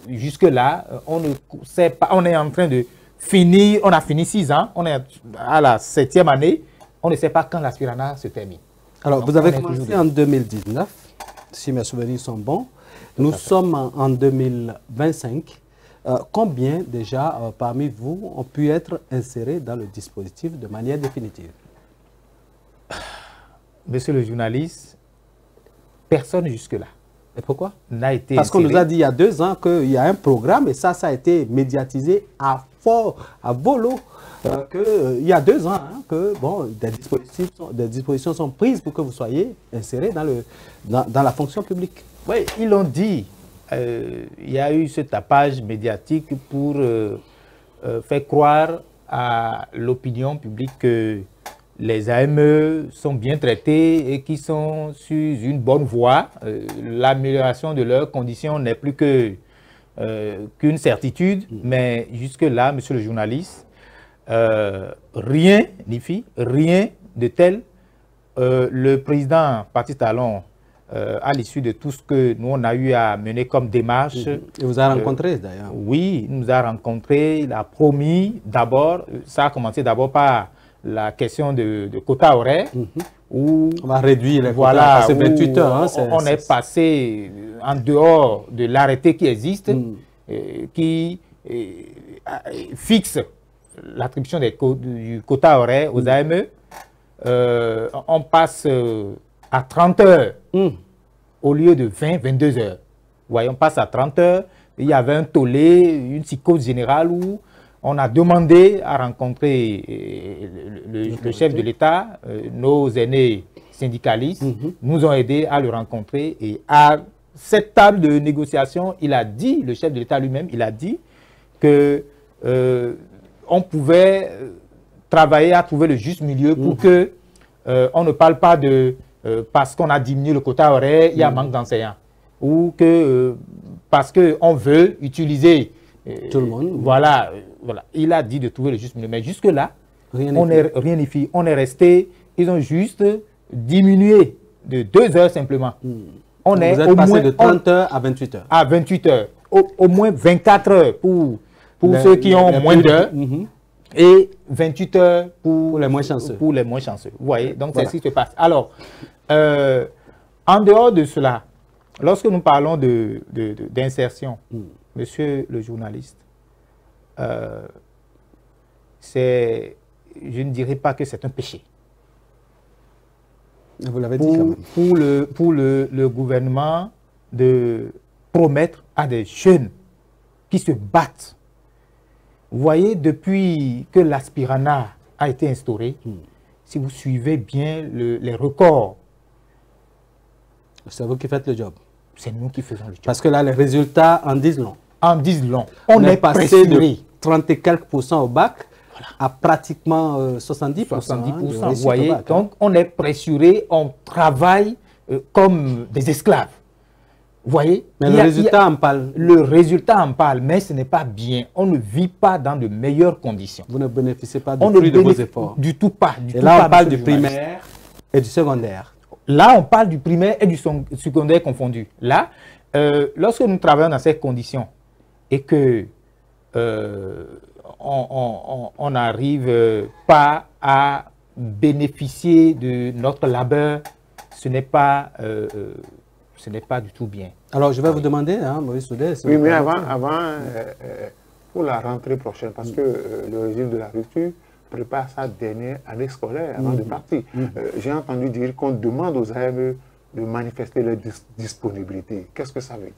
Speaker 6: jusque-là, on ne sait pas, on est en train de finir, on a fini 6 ans, on est à la 7e année, on ne sait pas quand l'aspirana se termine.
Speaker 2: Alors,
Speaker 6: donc,
Speaker 2: vous avez commencé en 2019, si mes souvenirs sont bons. Nous sommes en 2025. Combien déjà parmi vous ont pu être insérés dans le dispositif de manière définitive?
Speaker 6: Monsieur le journaliste, personne jusque-là.
Speaker 2: Et pourquoi?
Speaker 6: N'a été
Speaker 2: Parce qu'on nous a dit il y a 2 ans qu'il y a un programme et ça a été médiatisé à volo. Il y a 2 ans que bon, des dispositions sont prises pour que vous soyez insérés dans la fonction publique.
Speaker 6: Oui, ils l'ont dit. Il y a eu ce tapage médiatique pour faire croire à l'opinion publique que les AME sont bien traités et qu'ils sont sur une bonne voie. L'amélioration de leurs conditions n'est plus qu'une certitude, mais jusque-là, monsieur le journaliste, rien de tel. Le président Patrice Talon, à l'issue de tout ce que nous on a eu à mener comme démarche.
Speaker 2: Il vous a rencontré d'ailleurs.
Speaker 6: Oui, il nous a rencontrés, il a promis d'abord, ça a commencé d'abord par la question de quota horaire, où
Speaker 2: on va réduire les
Speaker 6: voilà,
Speaker 2: quotas, c'est 28 heures.
Speaker 6: On est passé en dehors de l'arrêté qui existe, qui fixe l'attribution du quota horaire aux AME. On passe à 30 heures au lieu de 20-22 heures. Voyez, on passe à 30 heures. Il y avait un tollé, une psychose générale où on a demandé à rencontrer le chef de l'État. Nos aînés syndicalistes nous ont aidés à le rencontrer. Et à cette table de négociation, il a dit, le chef de l'État lui-même, il a dit que on pouvait travailler à trouver le juste milieu pour que on ne parle pas de parce qu'on a diminué le quota horaire, il y a manque d'enseignants. Ou que parce qu'on veut utiliser
Speaker 2: tout le monde.
Speaker 6: Voilà. Il a dit de trouver le juste milieu. Mais jusque-là, rien n'est fait. On est resté, ils ont juste diminué de 2 heures simplement.
Speaker 2: Vous êtes passé de 30 heures à 28 heures.
Speaker 6: À 28 heures. Au moins 24 heures pour ceux qui ont moins d'heures. Et 28 heures pour
Speaker 2: les moins chanceux.
Speaker 6: Pour les moins chanceux. Vous voyez, donc c'est ce qui se passe. Alors, en dehors de cela, lorsque nous parlons d'insertion, monsieur le journaliste, je ne dirais pas que c'est un péché.
Speaker 2: Vous l'avez dit quand même.
Speaker 6: Pour le gouvernement de promettre à des jeunes qui se battent. Vous voyez, depuis que l'aspirana a été instauré, si vous suivez bien les records.
Speaker 2: C'est vous qui faites le job.
Speaker 6: C'est nous qui faisons le job.
Speaker 2: Parce que là, les résultats en disent long.
Speaker 6: En disent long.
Speaker 2: On est passé de 30 et quelques % au bac à pratiquement 70%.
Speaker 6: 70%, vous voyez. Donc, on est pressuré, on travaille comme des esclaves. Vous voyez?
Speaker 2: Mais le résultat en parle.
Speaker 6: Le résultat en parle, mais ce n'est pas bien. On ne vit pas dans de meilleures conditions.
Speaker 2: Vous ne bénéficiez pas du fruit de vos efforts.
Speaker 6: Du tout pas.
Speaker 2: Et là, on parle du primaire et du secondaire. Là,
Speaker 6: on parle du primaire et du secondaire confondus. Là, lorsque nous travaillons dans ces conditions et que on n'arrive pas à bénéficier de notre labeur, ce n'est pas du tout bien.
Speaker 2: Alors, je vais vous demander, Maurice Soudet...
Speaker 3: Oui, mais avant pour la rentrée prochaine, parce que le régime de la rupture prépare sa dernière année scolaire avant de partir. J'ai entendu dire qu'on demande aux AME de manifester leur disponibilité. Qu'est-ce que ça veut dire?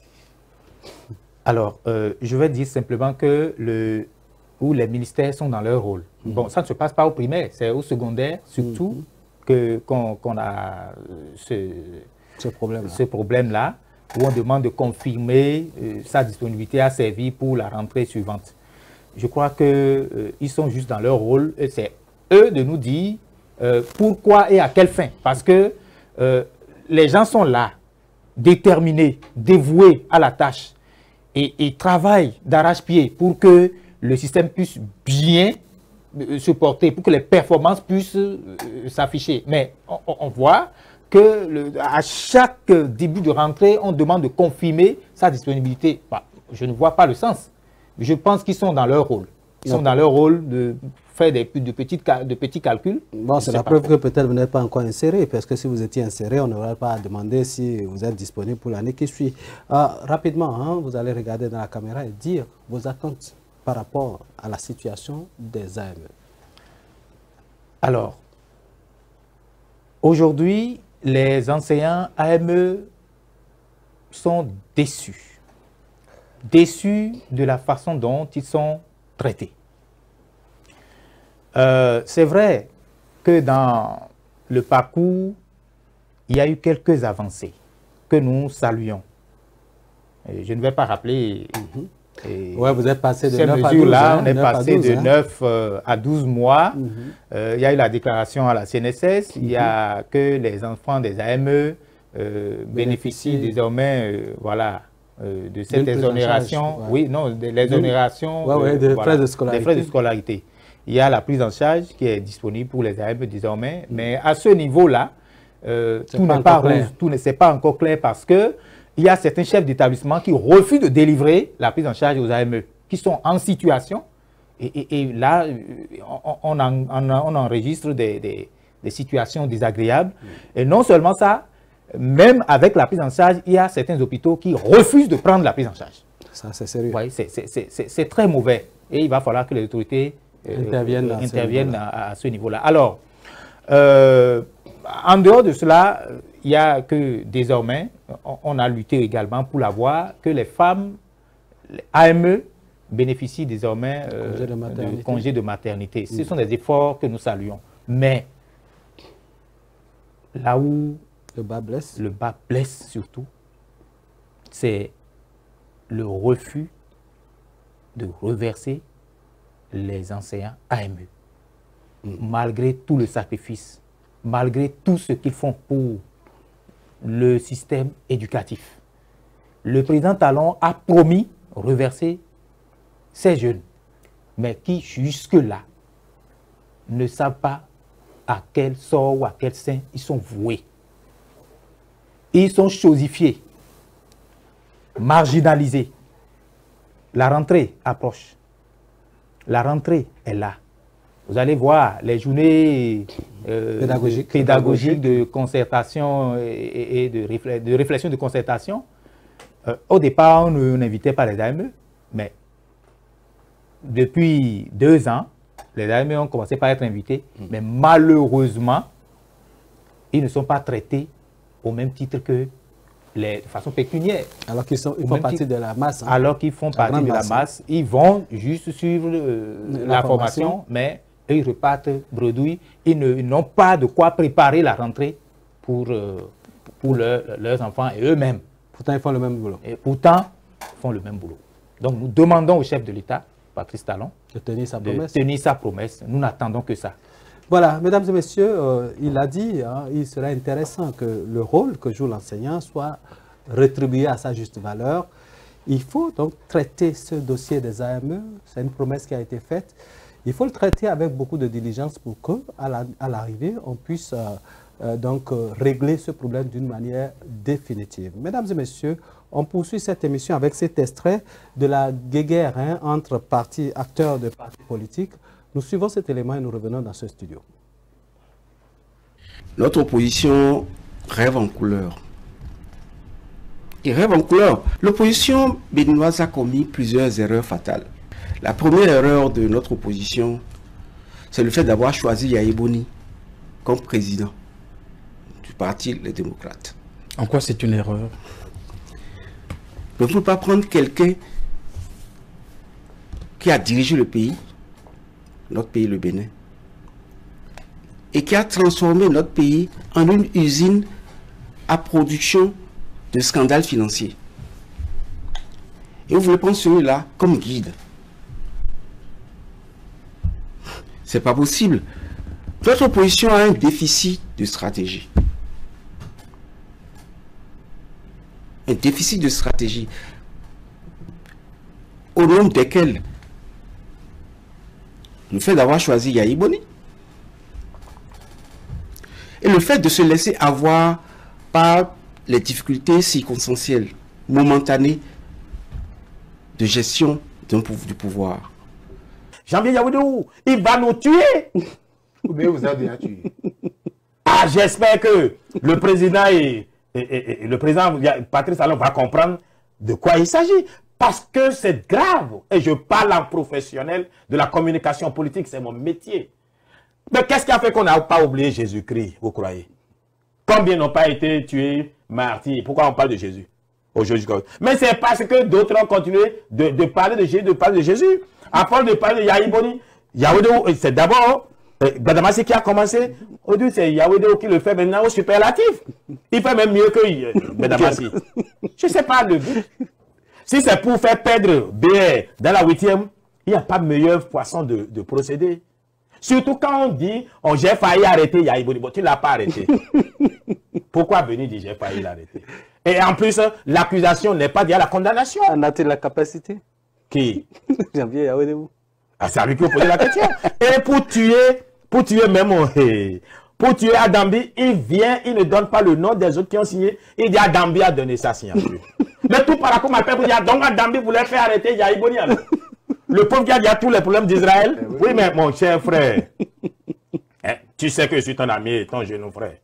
Speaker 6: Alors, je vais dire simplement que les ministères sont dans leur rôle. Bon, ça ne se passe pas au primaire, c'est au secondaire, surtout, qu'on a ce problème-là, où on demande de confirmer sa disponibilité à servir pour la rentrée suivante. Je crois qu'ils sont juste dans leur rôle, et c'est eux de nous dire pourquoi et à quelle fin. Parce que les gens sont là, déterminés, dévoués à la tâche, et travaillent d'arrache-pied pour que le système puisse bien se porter, pour que les performances puissent s'afficher. Mais on voit que à chaque début de rentrée, on demande de confirmer sa disponibilité. je ne vois pas le sens. Je pense qu'ils sont dans leur rôle. Ils sont dans leur rôle de faire de petits calculs.
Speaker 2: Bon, c'est la preuve que peut-être vous n'êtes pas encore inséré, parce que si vous étiez inséré, on n'aurait pas à demander si vous êtes disponible pour l'année qui suit. Rapidement, hein, vous allez regarder dans la caméra et dire vos attentes par rapport à la situation des AME.
Speaker 6: Alors, aujourd'hui, les enseignants AME sont déçus. Déçus de la façon dont ils sont traités. C'est vrai que dans le parcours, il y a eu quelques avancées que nous saluons. Et je ne vais pas rappeler.
Speaker 2: Ouais, vous êtes passé de
Speaker 6: ces
Speaker 2: 9 à 12.
Speaker 6: mesures-là,
Speaker 2: Hein,
Speaker 6: on est
Speaker 2: 9 à
Speaker 6: passé
Speaker 2: 12,
Speaker 6: de
Speaker 2: hein.
Speaker 6: 9 à 12 mois. Il y a eu la déclaration à la CNSS. Il y a que les enfants des AME bénéficient désormais voilà, de cette exonération.
Speaker 2: Ouais.
Speaker 6: Oui, non, de l'exonération
Speaker 2: des
Speaker 6: voilà,
Speaker 2: frais de scolarité.
Speaker 6: des frais de scolarité. Il y a la prise en charge qui est disponible pour les AME désormais. Mais à ce niveau-là, tout n'est pas rose, tout n'est pas encore clair parce que il y a certains chefs d'établissement qui refusent de délivrer la prise en charge aux AME, qui sont en situation. Et là, on enregistre des situations désagréables. Et non seulement ça, même avec la prise en charge, il y a certains hôpitaux qui refusent de prendre la prise en charge.
Speaker 2: Ça, c'est sérieux.
Speaker 6: Ouais, c'est très mauvais. Et il va falloir que les autorités interviennent à ce niveau-là. Alors, en dehors de cela, il n'y a que désormais, on a lutté également pour l'avoir, que les femmes, les AME, bénéficient désormais de congés de maternité. Ce sont des efforts que nous saluons. Mais là où
Speaker 2: le bas
Speaker 6: blesse surtout, c'est le refus de reverser les enseignants AME. Malgré tout le sacrifice, malgré tout ce qu'ils font pour le système éducatif. Le président Talon a promis reverser ces jeunes, mais qui jusque-là ne savent pas à quel sort ou à quel sein ils sont voués. Ils sont chosifiés, marginalisés. La rentrée approche. La rentrée est là. Vous allez voir les journées pédagogiques de concertation et de réflexion de concertation. Au départ, on n'invitait pas les AME, mais depuis 2 ans, les AME ont commencé par être invités, mais malheureusement, ils ne sont pas traités au même titre que de façon pécuniaire.
Speaker 2: Alors qu'ils font partie de la masse. Hein.
Speaker 6: Alors qu'ils font partie de la masse. Ils vont juste suivre la formation, mais eux, ils repartent bredouille. Ils n'ont pas de quoi préparer la rentrée pour leurs enfants et eux-mêmes.
Speaker 2: Pourtant, ils font le même boulot.
Speaker 6: Et pourtant, ils font le même boulot. Donc, nous demandons au chef de l'État, Patrice Talon,
Speaker 2: de tenir sa promesse.
Speaker 6: Tenir sa promesse. Nous n'attendons que ça.
Speaker 2: Voilà, mesdames et messieurs, il a dit, hein, il serait intéressant que le rôle que joue l'enseignant soit rétribué à sa juste valeur. Il faut donc traiter ce dossier des AME, c'est une promesse qui a été faite. Il faut le traiter avec beaucoup de diligence pour qu'à l'arrivée, on puisse donc régler ce problème d'une manière définitive. Mesdames et messieurs, on poursuit cette émission avec cet extrait de la guéguerre entre acteurs de partis politiques. Nous suivons cet élément et nous revenons dans ce studio.
Speaker 7: Notre opposition rêve en couleur. Et rêve en couleur. L'opposition béninoise a commis plusieurs erreurs fatales. La première erreur de notre opposition, c'est le fait d'avoir choisi Yahya Boni comme président du parti Les Démocrates.
Speaker 8: En quoi c'est une erreur?
Speaker 7: Ne faut pas prendre quelqu'un qui a dirigé le pays, notre pays, le Bénin, et qui a transformé notre pays en une usine à production de scandales financiers. Et vous voulez prendre celui-là comme guide. C'est pas possible. Notre opposition a un déficit de stratégie. Un déficit de stratégie. Au nombre desquels le fait d'avoir choisi Yahya Boni et le fait de se laisser avoir par les difficultés circonstancielles, momentanées de gestion du pouvoir.
Speaker 8: Janvier Yaoudou, il va nous tuer.
Speaker 3: Mais vous avez déjà tué.
Speaker 8: Ah, j'espère que le président et le président Patrice Talon va comprendre de quoi il s'agit. Parce que c'est grave. Et je parle en professionnel de la communication politique, c'est mon métier. Mais qu'est-ce qui a fait qu'on n'a pas oublié Jésus-Christ, vous croyez? Combien n'ont pas été tués, martyrs? Pourquoi on parle de Jésus aujourd'hui? Mais c'est parce que d'autres ont continué de parler de Jésus, À force de parler de Yahi Boni, c'est d'abord Gadamasi qui a commencé. Aujourd'hui, c'est Yaoudou qui le fait maintenant au superlatif. Il fait même mieux que Gadamasi. Je ne sais pas le but. Si c'est pour faire perdre BR dans la 8e, il n'y a pas meilleure façon de procéder. Surtout quand on dit, j'ai failli arrêter Yahi Boni. Bon, tu ne l'as pas arrêté. Pourquoi venir dire j'ai failli l'arrêter? Et en plus, l'accusation n'est pas liée à la condamnation.
Speaker 2: En a-t-il la capacité?
Speaker 8: Qui?
Speaker 2: Janvier Yaoudou.
Speaker 8: Ah, c'est à lui qui a posé la question. Et pour tuer même, pour tuer Adambi, il vient, il ne donne pas le nom des autres qui ont signé. Il dit Adambi a donné sa signature. Mais tout par rapport à ma père, vous dire donc Adambi voulait faire arrêter Yahi Boni. Le pauvre qui a dit à tous les problèmes d'Israël. Oui, mais mon cher frère, hein, tu sais que je suis ton ami et ton genou frère.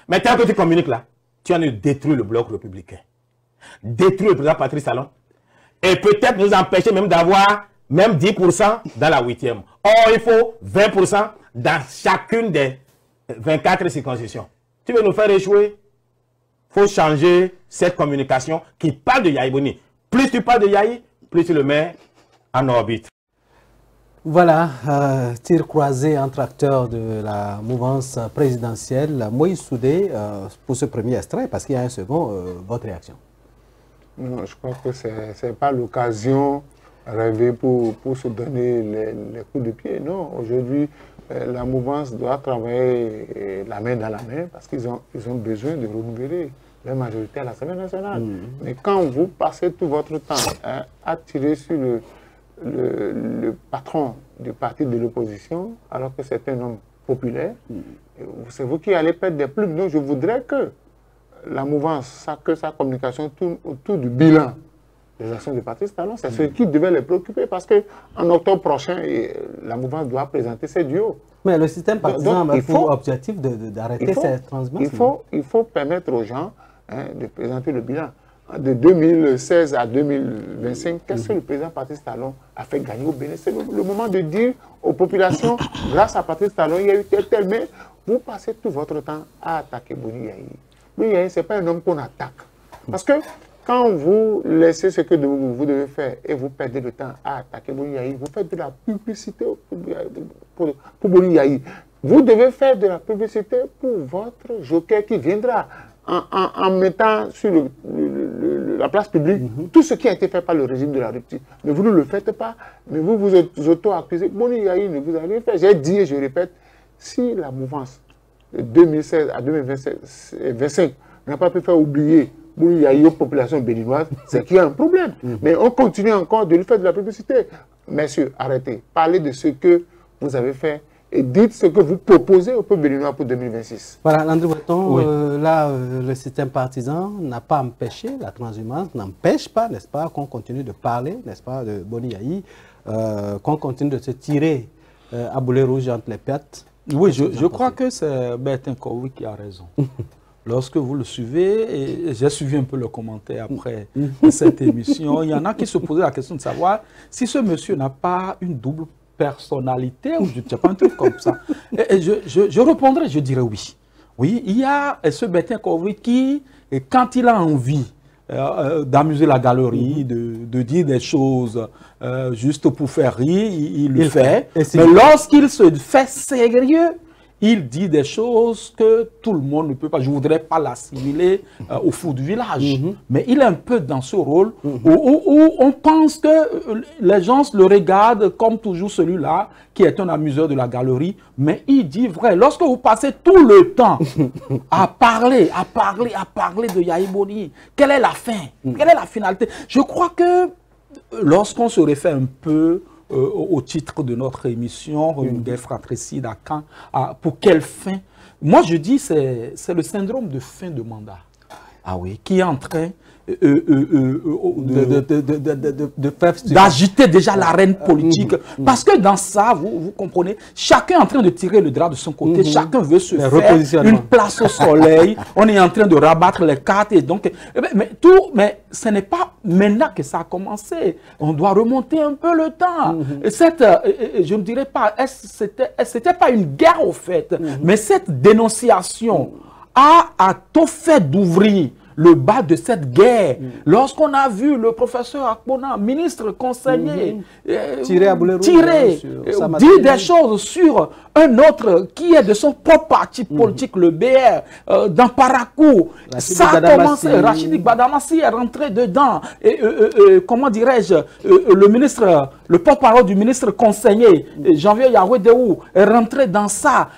Speaker 8: Mais tant que tu communiques là, tu as détruit le bloc républicain. Détruit le président Patrice Talon. Et peut-être nous empêcher même d'avoir même 10% dans la 8e. Or, il faut 20% dans chacune des 24 circonscriptions. Tu veux nous faire échouer? Il faut changer cette communication qui parle de Yahi Boni. Plus tu parles de Yahi, plus tu le mets en orbite.
Speaker 2: Voilà, tir croisé entre acteurs de la mouvance présidentielle. Moïse Soudé, pour ce premier extrait, parce qu'il y a un second, votre réaction?
Speaker 3: Non, je crois que ce n'est pas l'occasion rêvée pour se donner les coups de pied. Non, aujourd'hui, la mouvance doit travailler la main dans la main parce qu'ils ont besoin de renouveler la majorité à l'Assemblée nationale. Mais quand vous passez tout votre temps à tirer sur le patron du parti de l'opposition, alors que c'est un homme populaire, c'est vous qui allez perdre des plumes. Donc je voudrais que la mouvance, que sa communication tourne autour du bilan des actions de Patrice Talon. C'est ce qui devait les préoccuper parce qu'en octobre prochain, la mouvance doit présenter ses duos.
Speaker 2: Mais le système partisan a pour objectif d'arrêter cette transmission.
Speaker 3: Il faut permettre aux gens de présenter le bilan. De 2016 à 2025, qu'est-ce que le président Patrice Talon a fait gagner au Bénin? C'est le moment de dire aux populations, grâce à Patrice Talon, il y a eu tel, mais vous passez tout votre temps à attaquer Boni Yahi. Boni Yahi, ce n'est pas un homme qu'on attaque. Parce que quand vous laissez ce que vous devez faire et vous perdez le temps à attaquer Boni Yahi, vous faites de la publicité pour Boni Yahi. Vous devez faire de la publicité pour votre joker qui viendra. En mettant sur la place publique tout ce qui a été fait par le régime de la rupture. Mais vous ne le faites pas, mais vous vous auto-accusez. Boni Yahi ne vous a rien fait. J'ai dit et je répète, si la mouvance de 2016 à 2025 n'a pas pu faire oublier Boni Yahi aux populations béninoises, c'est qu'il y a un problème. Mais on continue encore de lui faire de la publicité. Messieurs, arrêtez. Parlez de ce que vous avez fait et dites ce que vous proposez au peuple béninois pour 2026.
Speaker 2: Voilà, André Breton, le système partisan n'a pas empêché, la transhumance n'empêche pas, n'est-ce pas, qu'on continue de parler, n'est-ce pas, de Boni Yahi, qu'on continue de se tirer à boulet rouge entre les pattes.
Speaker 1: Oui, je crois que c'est Bertin Kowi qui a raison. Lorsque vous le suivez, et j'ai suivi un peu le commentaire après cette émission, il y en a qui se posaient la question de savoir si ce monsieur n'a pas une double personnalité, ou je ne sais pas, un truc comme ça. Et je répondrai, je dirais oui. Oui, il y a ce Bertin Kowi qui, quand il a envie d'amuser la galerie, de dire des choses juste pour faire rire, il le fait. Mais lorsqu'il se fait sérieux, il dit des choses que tout le monde ne peut pas. Je ne voudrais pas l'assimiler au fou du village. Mais il est un peu dans ce rôle où on pense que les gens le regardent comme toujours celui-là qui est un amuseur de la galerie. Mais il dit vrai. Lorsque vous passez tout le temps à parler de Yahi Boni, quelle est la fin? Quelle est la finalité? Je crois que lorsqu'on se réfère un peu au titre de notre émission, une guerre fratricide à quand, pour quelle fin? Moi, je dis c'est le syndrome de fin de mandat. Ah oui, qui est en train d'agiter déjà l'arène politique. Parce que dans ça, vous comprenez, chacun est en train de tirer le drap de son côté, chacun veut se faire une place au soleil, on est en train de rabattre les cartes. Et donc, mais ce n'est pas maintenant que ça a commencé. On doit remonter un peu le temps. Je ne dirais pas, c'était pas une guerre au fait, mais cette dénonciation a tout fait d'ouvrir le bas de cette guerre. Lorsqu'on a vu le professeur Akpona, ministre conseiller, dire des choses sur un autre qui est de son propre parti politique, le BR, dans Parakou, ça a commencé. Rachidi Badamassi est rentré dedans. Comment dirais-je, le porte-parole du ministre conseiller, Janvier Yahweh-Deou, est rentré dans ça.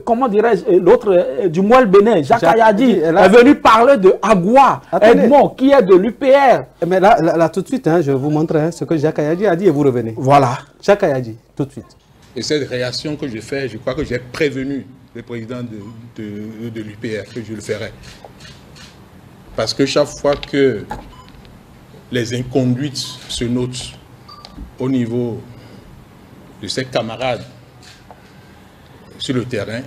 Speaker 1: Comment dirais-je, l'autre du Mouel Bénin, Jacques Ayadi, est venu parler de Agua, Edmond, qui est de l'UPR.
Speaker 2: Mais là, tout de suite, je vais vous montrer ce que Jacques Ayadi a dit et vous revenez.
Speaker 1: Voilà.
Speaker 2: Jacques Ayadi, tout de suite.
Speaker 9: Et cette réaction que je fais, je crois que j'ai prévenu le président de l'UPR que je le ferai. Parce que chaque fois que les inconduites se notent au niveau de ses camarades sur le terrain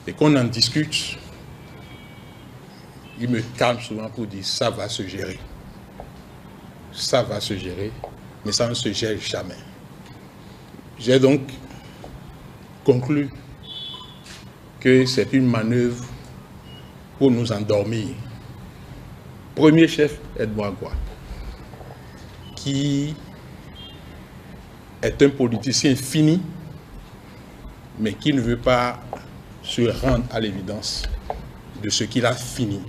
Speaker 9: et qu'on en discute, il me calme souvent pour dire ça va se gérer. Ça va se gérer, mais ça ne se gère jamais. J'ai donc conclu que c'est une manœuvre pour nous endormir. Premier chef, Edmond Agua, qui est un politicien fini, mais qui ne veut pas se rendre à l'évidence de ce qu'il a fini.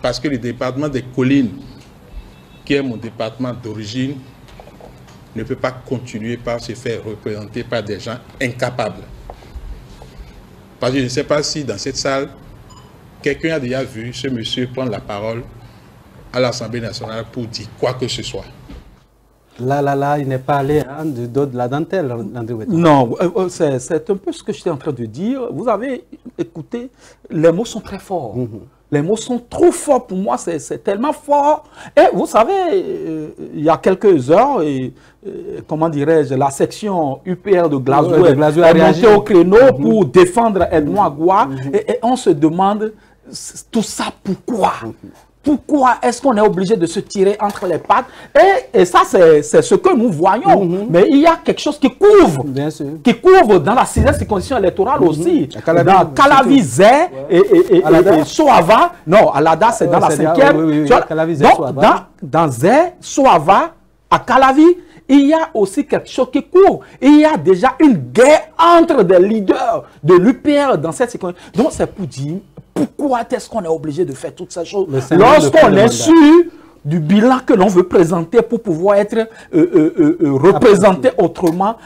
Speaker 9: Parce que le département des collines, qui est mon département d'origine, ne peut pas continuer par se faire représenter par des gens incapables. Parce que je ne sais pas si dans cette salle, quelqu'un a déjà vu ce monsieur prendre la parole à l'Assemblée nationale pour dire quoi que ce soit.
Speaker 2: Là, il n'est pas allé du dos de la dentelle, André Ouattara.
Speaker 1: Non, c'est un peu ce que j'étais en train de dire. Vous avez écouté, les mots sont très forts. Les mots sont trop forts pour moi, c'est tellement fort. Et vous savez, il y a quelques heures, comment dirais-je, la section UPR de Glasgow est montée au créneau pour défendre Edmond Agua. Et on se demande, tout ça pourquoi? Pourquoi est-ce qu'on est obligé de se tirer entre les pattes? Et ça, c'est ce que nous voyons. Mais il y a quelque chose qui couvre. Bien sûr. Qui couvre dans la 6e circonscription électorale aussi. Dans Calavi, Zé et Soava. Non, Alada, c'est dans la 5e. Donc, dans Zé, Soava, à Calavi, il y a aussi quelque chose qui court. Il y a déjà une guerre entre des leaders de l'UPR dans cette circonscription. Donc, c'est pour dire, pourquoi est-ce qu'on est obligé de faire toutes ces choses lorsqu'on est sûr du bilan que l'on veut présenter pour pouvoir être représenté autrement?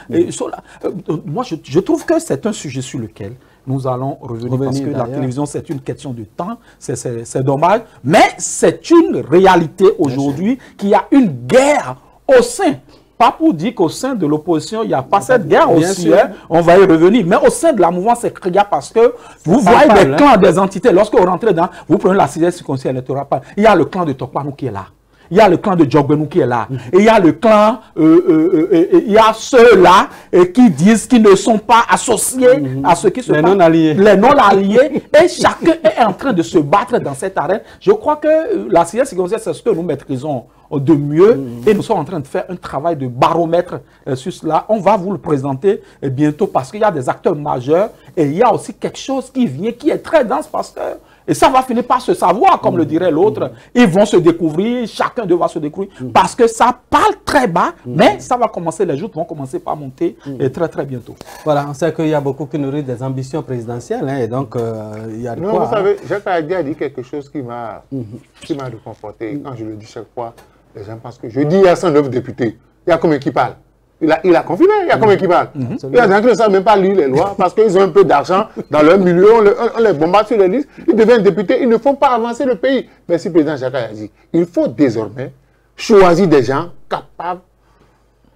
Speaker 1: Moi, je trouve que c'est un sujet sur lequel nous allons revenir parce que la télévision, c'est une question de temps, c'est dommage, mais c'est une réalité aujourd'hui qu'il y a une guerre au sein. Pas pour dire qu'au sein de l'opposition, il n'y a pas cette guerre aussi, on va y revenir. Mais au sein de la mouvance, c'est criard parce que vous voyez des clans, des entités. Lorsque vous rentrez dans, vous prenez la 6e circonscription électorale, il y a le clan de Tokpanou qui est là. Il y a le clan de Djogbenou qui est là. Et il y a le clan, il y a ceux-là qui disent qu'ils ne sont pas associés à ceux qui se
Speaker 2: les non-alliés.
Speaker 1: Les non-alliés. Et chacun est en train de se battre dans cette arène. Je crois que la 6e circonscription, c'est ce que nous maîtrisons de mieux. Et nous sommes en train de faire un travail de baromètre sur cela. On va vous le présenter bientôt parce qu'il y a des acteurs majeurs. Et il y a aussi quelque chose qui vient, qui est très dense parce que et ça va finir par se savoir, comme le dirait l'autre. Ils vont se découvrir, chacun devra se découvrir, parce que ça parle très bas, mais ça va commencer, les joutes vont commencer par monter et très très bientôt.
Speaker 2: Voilà, on sait qu'il y a beaucoup qui nourrissent des ambitions présidentielles, et donc il y a de quoi.
Speaker 3: Vous savez, Jacques Ayadi a dit quelque chose qui m'a réconforté. Quand je le dis chaque fois, les gens pensent que je dis il y a 109 députés. Il y a combien qui parlent? Il a confirmé, il y a combien qui parlent. Il y a des gens qui ne savent même pas lire les lois parce qu'ils ont un peu d'argent dans leur milieu, on les bombarde sur les listes, ils deviennent députés, ils ne font pas avancer le pays. Merci, président Jacques Ayadi. Il faut désormais choisir des gens capables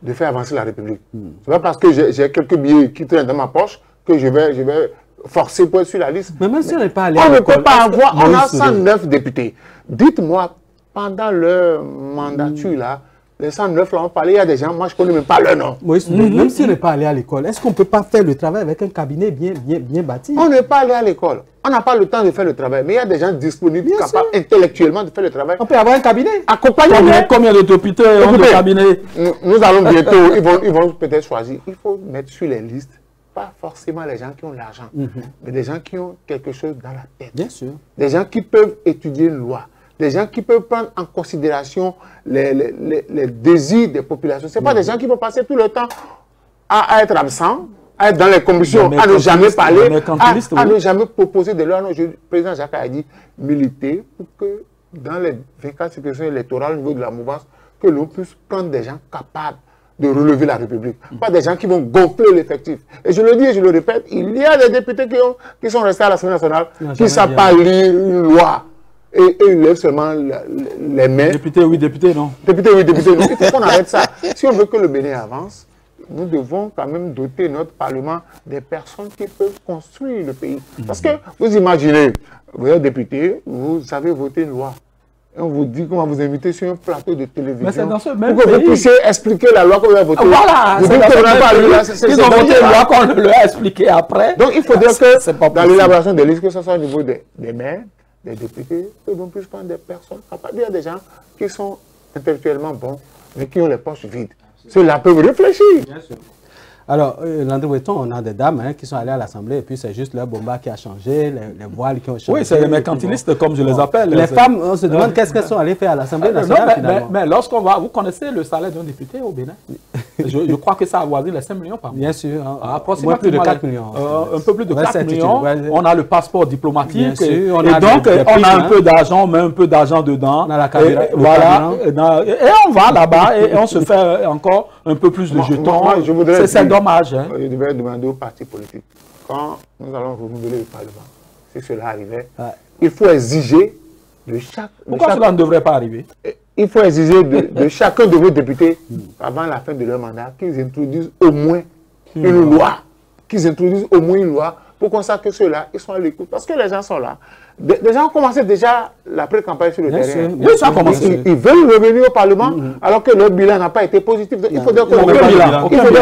Speaker 3: de faire avancer la République. Ce n'est pas parce que j'ai quelques billets qui traînent dans ma poche que je vais forcés pour être sur la liste.
Speaker 2: Mais même si on n'est pas allé
Speaker 3: on ne peut pas avoir, on a 109 députés. Dites-moi, pendant leur mandature là, les 109 là, on parlait, il y a des gens, moi je ne connais même pas leur nom.
Speaker 2: Moïse, même si on n'est pas allé à l'école, est-ce qu'on ne peut pas faire le travail avec un cabinet bien bâti?
Speaker 3: On n'est pas allé à l'école. On n'a pas le temps de faire le travail. Mais il y a des gens disponibles, capables intellectuellement de faire le travail.
Speaker 2: On peut avoir un cabinet.
Speaker 3: Accompagnez-nous.
Speaker 1: Combien de députés ont le cabinet?
Speaker 3: Nous allons bientôt, ils vont peut-être choisir. Il faut mettre sur les listes, pas forcément les gens qui ont l'argent, mais des gens qui ont quelque chose dans la tête.
Speaker 2: Bien sûr.
Speaker 3: Des gens qui peuvent étudier une loi. Des gens qui peuvent prendre en considération les désirs des populations. Ce pas des gens qui vont passer tout le temps à être absents, à être dans les commissions, à ne jamais parler, à ne jamais proposer de loi. Le président Jacques a dit militer pour que dans les 24 circonscriptions électorales au niveau de la mouvance, que l'on puisse prendre des gens capables de relever la République. Pas des gens qui vont gonfler l'effectif. Et je le dis et je le répète, il y a des députés qui sont restés à l'Assemblée nationale, qui ne savent pas lire une loi. Et ils lèvent seulement les mains.
Speaker 1: Député oui, député non.
Speaker 3: Député oui, député non. Il faut qu'on arrête ça. Si on veut que le Bénin avance, nous devons quand même doter notre Parlement des personnes qui peuvent construire le pays. Parce que vous imaginez, vous êtes député, vous avez voté une loi. Et on vous dit qu'on va vous inviter sur un plateau de télévision. Mais c'est dans ce même pour que vous puissiez expliquer la loi que vous avez votée.
Speaker 1: Voilà,
Speaker 3: vous dites que vous n'avez pas lu.
Speaker 1: Ils ont voté une loi qu'on leur a expliqué après.
Speaker 3: Donc il faudrait que dans l'élaboration des listes, que ce soit au niveau des maires, des députés, que l'on puisse prendre des personnes capables. Il y a des gens qui sont intellectuellement bons, mais qui ont les poches vides. Ceux-là peuvent réfléchir. Bien sûr.
Speaker 2: Alors, Landry Weton, on a des dames qui sont allées à l'Assemblée et puis c'est juste leur bomba qui a changé, les voiles qui ont changé.
Speaker 1: Oui, c'est les mercantilistes comme je les appelle.
Speaker 2: Les femmes, on se demande qu'est-ce qu'elles sont allées faire à l'Assemblée nationale finalement.
Speaker 1: Mais lorsqu'on va, vous connaissez le salaire d'un député au Bénin? Je crois que ça avoisine les 5 millions par mois.
Speaker 2: Bien sûr.
Speaker 1: Approximativement
Speaker 2: plus de 4 millions.
Speaker 1: Un peu plus de 4 millions. On a le passeport diplomatique.
Speaker 2: Bien sûr,
Speaker 1: on a donc, on a un peu d'argent, on met un peu d'argent dedans.
Speaker 2: On a la caméra.
Speaker 1: Voilà. Et on va là-bas et on se fait encore un peu plus de jetons. C'est dommage.
Speaker 3: Je devrais demander aux partis politiques, quand nous allons renouveler le Parlement, si cela arrivait, il faut exiger de chaque...
Speaker 1: Pourquoi cela ne devrait pas arriver?
Speaker 3: Il faut exiger de chacun de vos députés, avant la fin de leur mandat, qu'ils introduisent au moins une loi. Qu'ils introduisent au moins une loi pour qu'on sache que ceux-là, ils sont à l'écoute. Parce que les gens sont là. Les gens ont commencé déjà la pré-campagne sur le terrain.
Speaker 1: Oui, ça a commencé.
Speaker 3: Ils veulent revenir au Parlement alors que leur bilan n'a pas été positif. Donc, il faudrait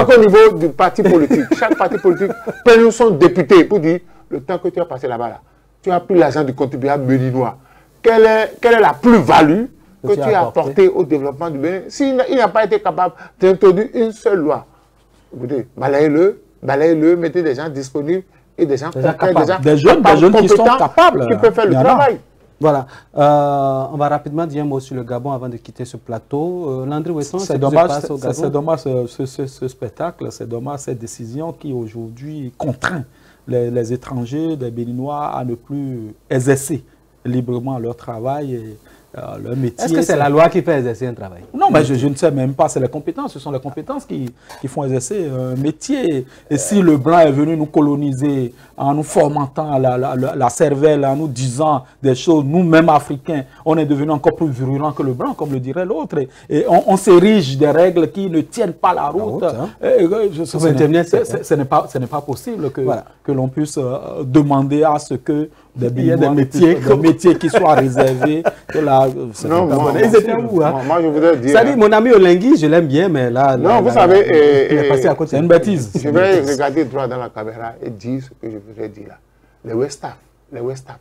Speaker 3: qu'au niveau du parti politique, chaque parti politique prenne son député pour dire le temps que tu as passé là-bas, là, tu as pris l'argent du contribuable béninois. Quelle est la plus-value que tu as apportée au développement du Bénin? S'il n'a pas été capable d'introduire une seule loi, écoutez, balayez-le, mettez des gens disponibles et des gens capables,
Speaker 1: des jeunes qui sont capables,
Speaker 3: qui peuvent faire le travail.
Speaker 2: Voilà. On va rapidement dire un mot sur le Gabon avant de quitter ce plateau. Landry Weton, c'est dommage
Speaker 1: ce spectacle, c'est dommage cette décision qui aujourd'hui contraint les étrangers, les Béninois à ne plus exercer librement leur travail et leur métier.
Speaker 2: Est-ce que c'est la loi qui fait exercer un travail?
Speaker 1: Non, mais je ne sais même pas, c'est les compétences. Ce sont les compétences qui font exercer un métier. Et si le blanc est venu nous coloniser en nous formatant la cervelle, en nous disant des choses, nous-mêmes Africains, on est devenu encore plus virulents que le blanc, comme le dirait l'autre. Et on s'érige des règles qui ne tiennent pas la route. Ce n'est pas possible que l'on puisse demander à ce que des métiers qui soient réservés.
Speaker 3: Ils étaient où, hein? Moi, je voudrais dire...
Speaker 2: Ça dit, mon ami Olengui, je l'aime bien, mais là...
Speaker 3: Non, vous savez...
Speaker 2: il est passé à côté.
Speaker 1: C'est une bêtise.
Speaker 3: Je vais regarder droit dans la caméra et dire ce que je voudrais dire là. Les Westaf,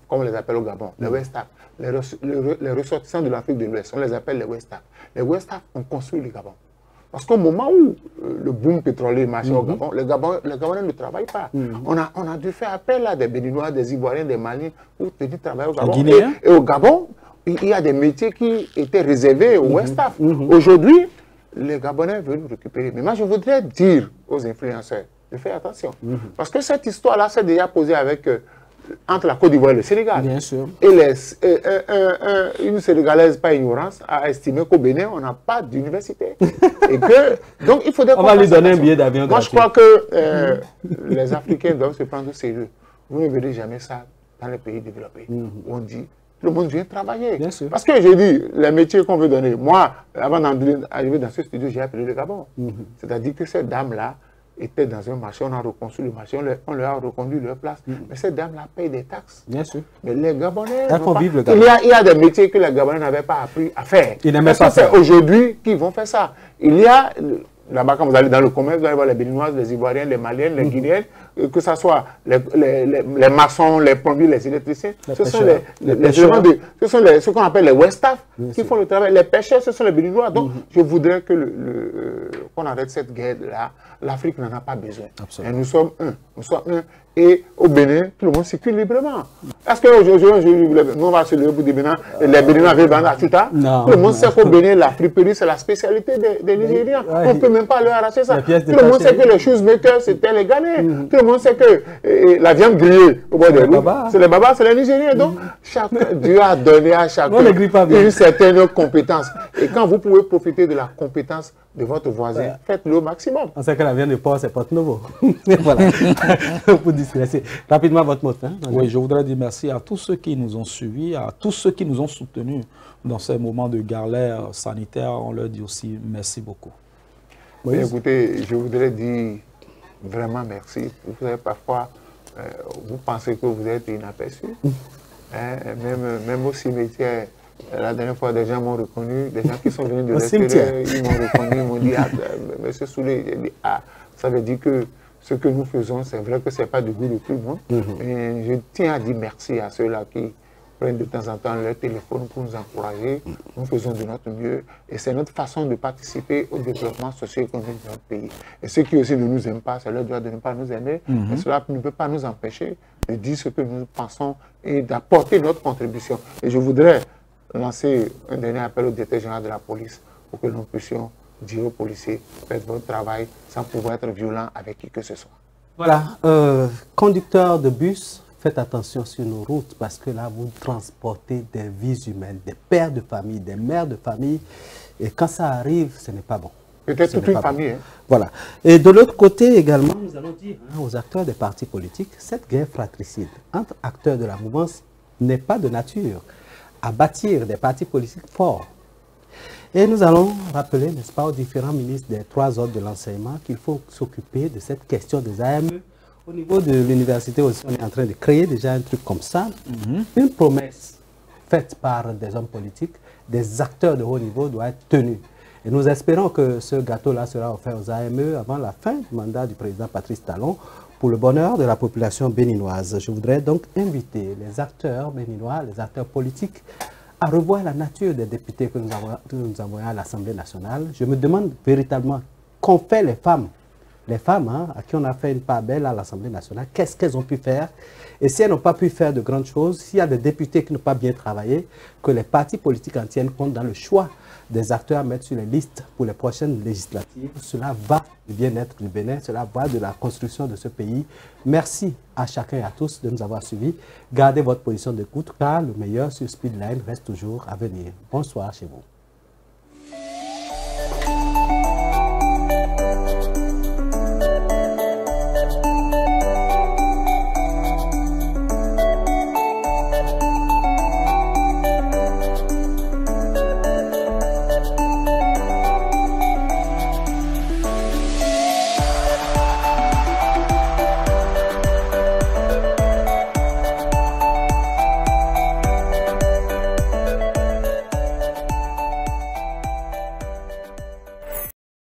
Speaker 3: comme on les appelle au Gabon, les Westaf, les ressortissants de l'Afrique de l'Ouest, on les appelle les Westaf. Les Westaf ont construit le Gabon. Parce qu'au moment où le boom pétrolier marchait au Gabon, les Gabonais ne travaillent pas. On a dû faire appel à des Béninois, des Ivoiriens, des Maliens pour venir travailler au Gabon. Et au Gabon, il y a des métiers qui étaient réservés aux Westaf. Aujourd'hui, les Gabonais veulent nous récupérer. Mais moi, je voudrais dire aux influenceurs de faire attention. Parce que cette histoire-là s'est déjà posée avec... entre la Côte d'Ivoire et le Sénégal.
Speaker 2: Bien sûr.
Speaker 3: Et une Sénégalaise, pas ignorance, a estimé qu'au Bénin, on n'a pas d'université. Et que, donc, il faudrait...
Speaker 2: On va lui donner un billet d'avion.
Speaker 3: Moi, je crois que les Africains doivent se prendre au sérieux. Vous ne verrez jamais ça dans les pays développés. Où on dit, le monde vient travailler.
Speaker 2: Bien sûr.
Speaker 3: Parce que j'ai dit, les métiers qu'on veut donner, moi, avant d'arriver dans ce studio, j'ai appelé le Gabon. C'est-à-dire que ces dames-là étaient dans un marché, on a reconstruit le marché, on leur a reconduit leur place. Mais ces dames-là payent des taxes.
Speaker 2: Bien sûr.
Speaker 3: Mais les Gabonais...
Speaker 2: Elles font vivre le
Speaker 3: Gabon. Il y a des métiers que les Gabonais n'avaient pas appris à faire.
Speaker 2: Ils n'aimaient pas
Speaker 3: ça. C'est aujourd'hui qu'ils vont faire ça. Il y a... Là-bas, quand vous allez dans le commerce, vous allez voir les Béninoises, les Ivoiriennes, les Maliennes, les Guinéennes, que ce soit les maçons, les plombiers, les électriciens. Ce sont ce qu'on appelle les Westaf qui font le travail. Les pêcheurs, ce sont les Béninois. Donc, je voudrais qu'on arrête cette guerre-là. L'Afrique n'en a pas besoin. Et nous sommes un. Nous sommes un. Et au Bénin, tout le monde circule librement. Est-ce qu'aujourd'hui, nous on va se lever pour dire Bénin, les Béninois vivent dans la Tuta? Tout le monde sait qu'au Bénin, la friperie, c'est la spécialité des Nigériens. On ne peut même pas leur arracher ça. Tout le monde sait que les shoemakers, c'était les Ghanéens. Tout le monde sait que la viande grillée au bord des routes, c'est les Babas, c'est les Nigériens. Donc, Dieu a donné à chacun une certaine compétence. Et quand vous pouvez profiter de la compétence de votre voisin, faites-le au maximum.
Speaker 2: On sait que la viande de porc, c'est Porte Nouveau. Voilà. Pour discréter. Rapidement, votre mot. Hein,
Speaker 1: oui, je voudrais dire merci à tous ceux qui nous ont suivis, à tous ceux qui nous ont soutenus dans ces moments de galère sanitaire. On leur dit aussi merci beaucoup.
Speaker 3: Oui. Écoutez, je voudrais dire vraiment merci. Vous savez, parfois, vous pensez que vous êtes inaperçu. Même au cimetière, la dernière fois, des gens m'ont reconnu, des gens qui sont venus de l'extérieur, ils m'ont reconnu, ils m'ont dit, monsieur Soulé, ça veut dire que ce que nous faisons, c'est vrai que ce n'est pas du goût de tout le monde. Et je tiens à dire merci à ceux-là qui prennent de temps en temps leur téléphone pour nous encourager. Nous faisons de notre mieux et c'est notre façon de participer au développement socio-économique de notre pays. Et ceux qui aussi ne nous aiment pas, c'est leur droit de ne pas nous aimer. Et cela ne peut pas nous empêcher de dire ce que nous pensons et d'apporter notre contribution. Et je voudrais lancer un dernier appel au directeur général de la police pour que nous puissions dire aux policiers, faites votre travail sans pouvoir être violent avec qui que ce soit.
Speaker 2: Voilà, conducteurs de bus, faites attention sur nos routes parce que là, vous transportez des vies humaines, des pères de famille, des mères de famille. Et quand ça arrive, ce n'est pas bon.
Speaker 3: Peut-être toute une famille. Hein.
Speaker 2: Voilà. Et de l'autre côté également, nous allons dire aux acteurs des partis politiques, cette guerre fratricide entre acteurs de la mouvance n'est pas de nature à bâtir des partis politiques forts. Et nous allons rappeler, n'est-ce pas, aux différents ministres des 3 ordres de l'enseignement qu'il faut s'occuper de cette question des AME. Au niveau de l'université aussi, on est en train de créer déjà un truc comme ça. Une promesse faite par des hommes politiques, des acteurs de haut niveau doit être tenue. Et nous espérons que ce gâteau-là sera offert aux AME avant la fin du mandat du président Patrice Talon pour le bonheur de la population béninoise. Je voudrais donc inviter les acteurs béninois, les acteurs politiques, à revoir la nature des députés que nous envoyons à l'Assemblée nationale. Je me demande véritablement qu'ont fait les femmes hein, à qui on a fait une part belle à l'Assemblée nationale, qu'est-ce qu'elles ont pu faire? Et si elles n'ont pas pu faire de grandes choses, s'il y a des députés qui n'ont pas bien travaillé, que les partis politiques en tiennent compte dans le choix des acteurs à mettre sur les listes pour les prochaines législatives. Cela va du bien-être du Bénin, cela va de la construction de ce pays. Merci à chacun et à tous de nous avoir suivis. Gardez votre position d'écoute car le meilleur sur Speedline reste toujours à venir. Bonsoir chez vous.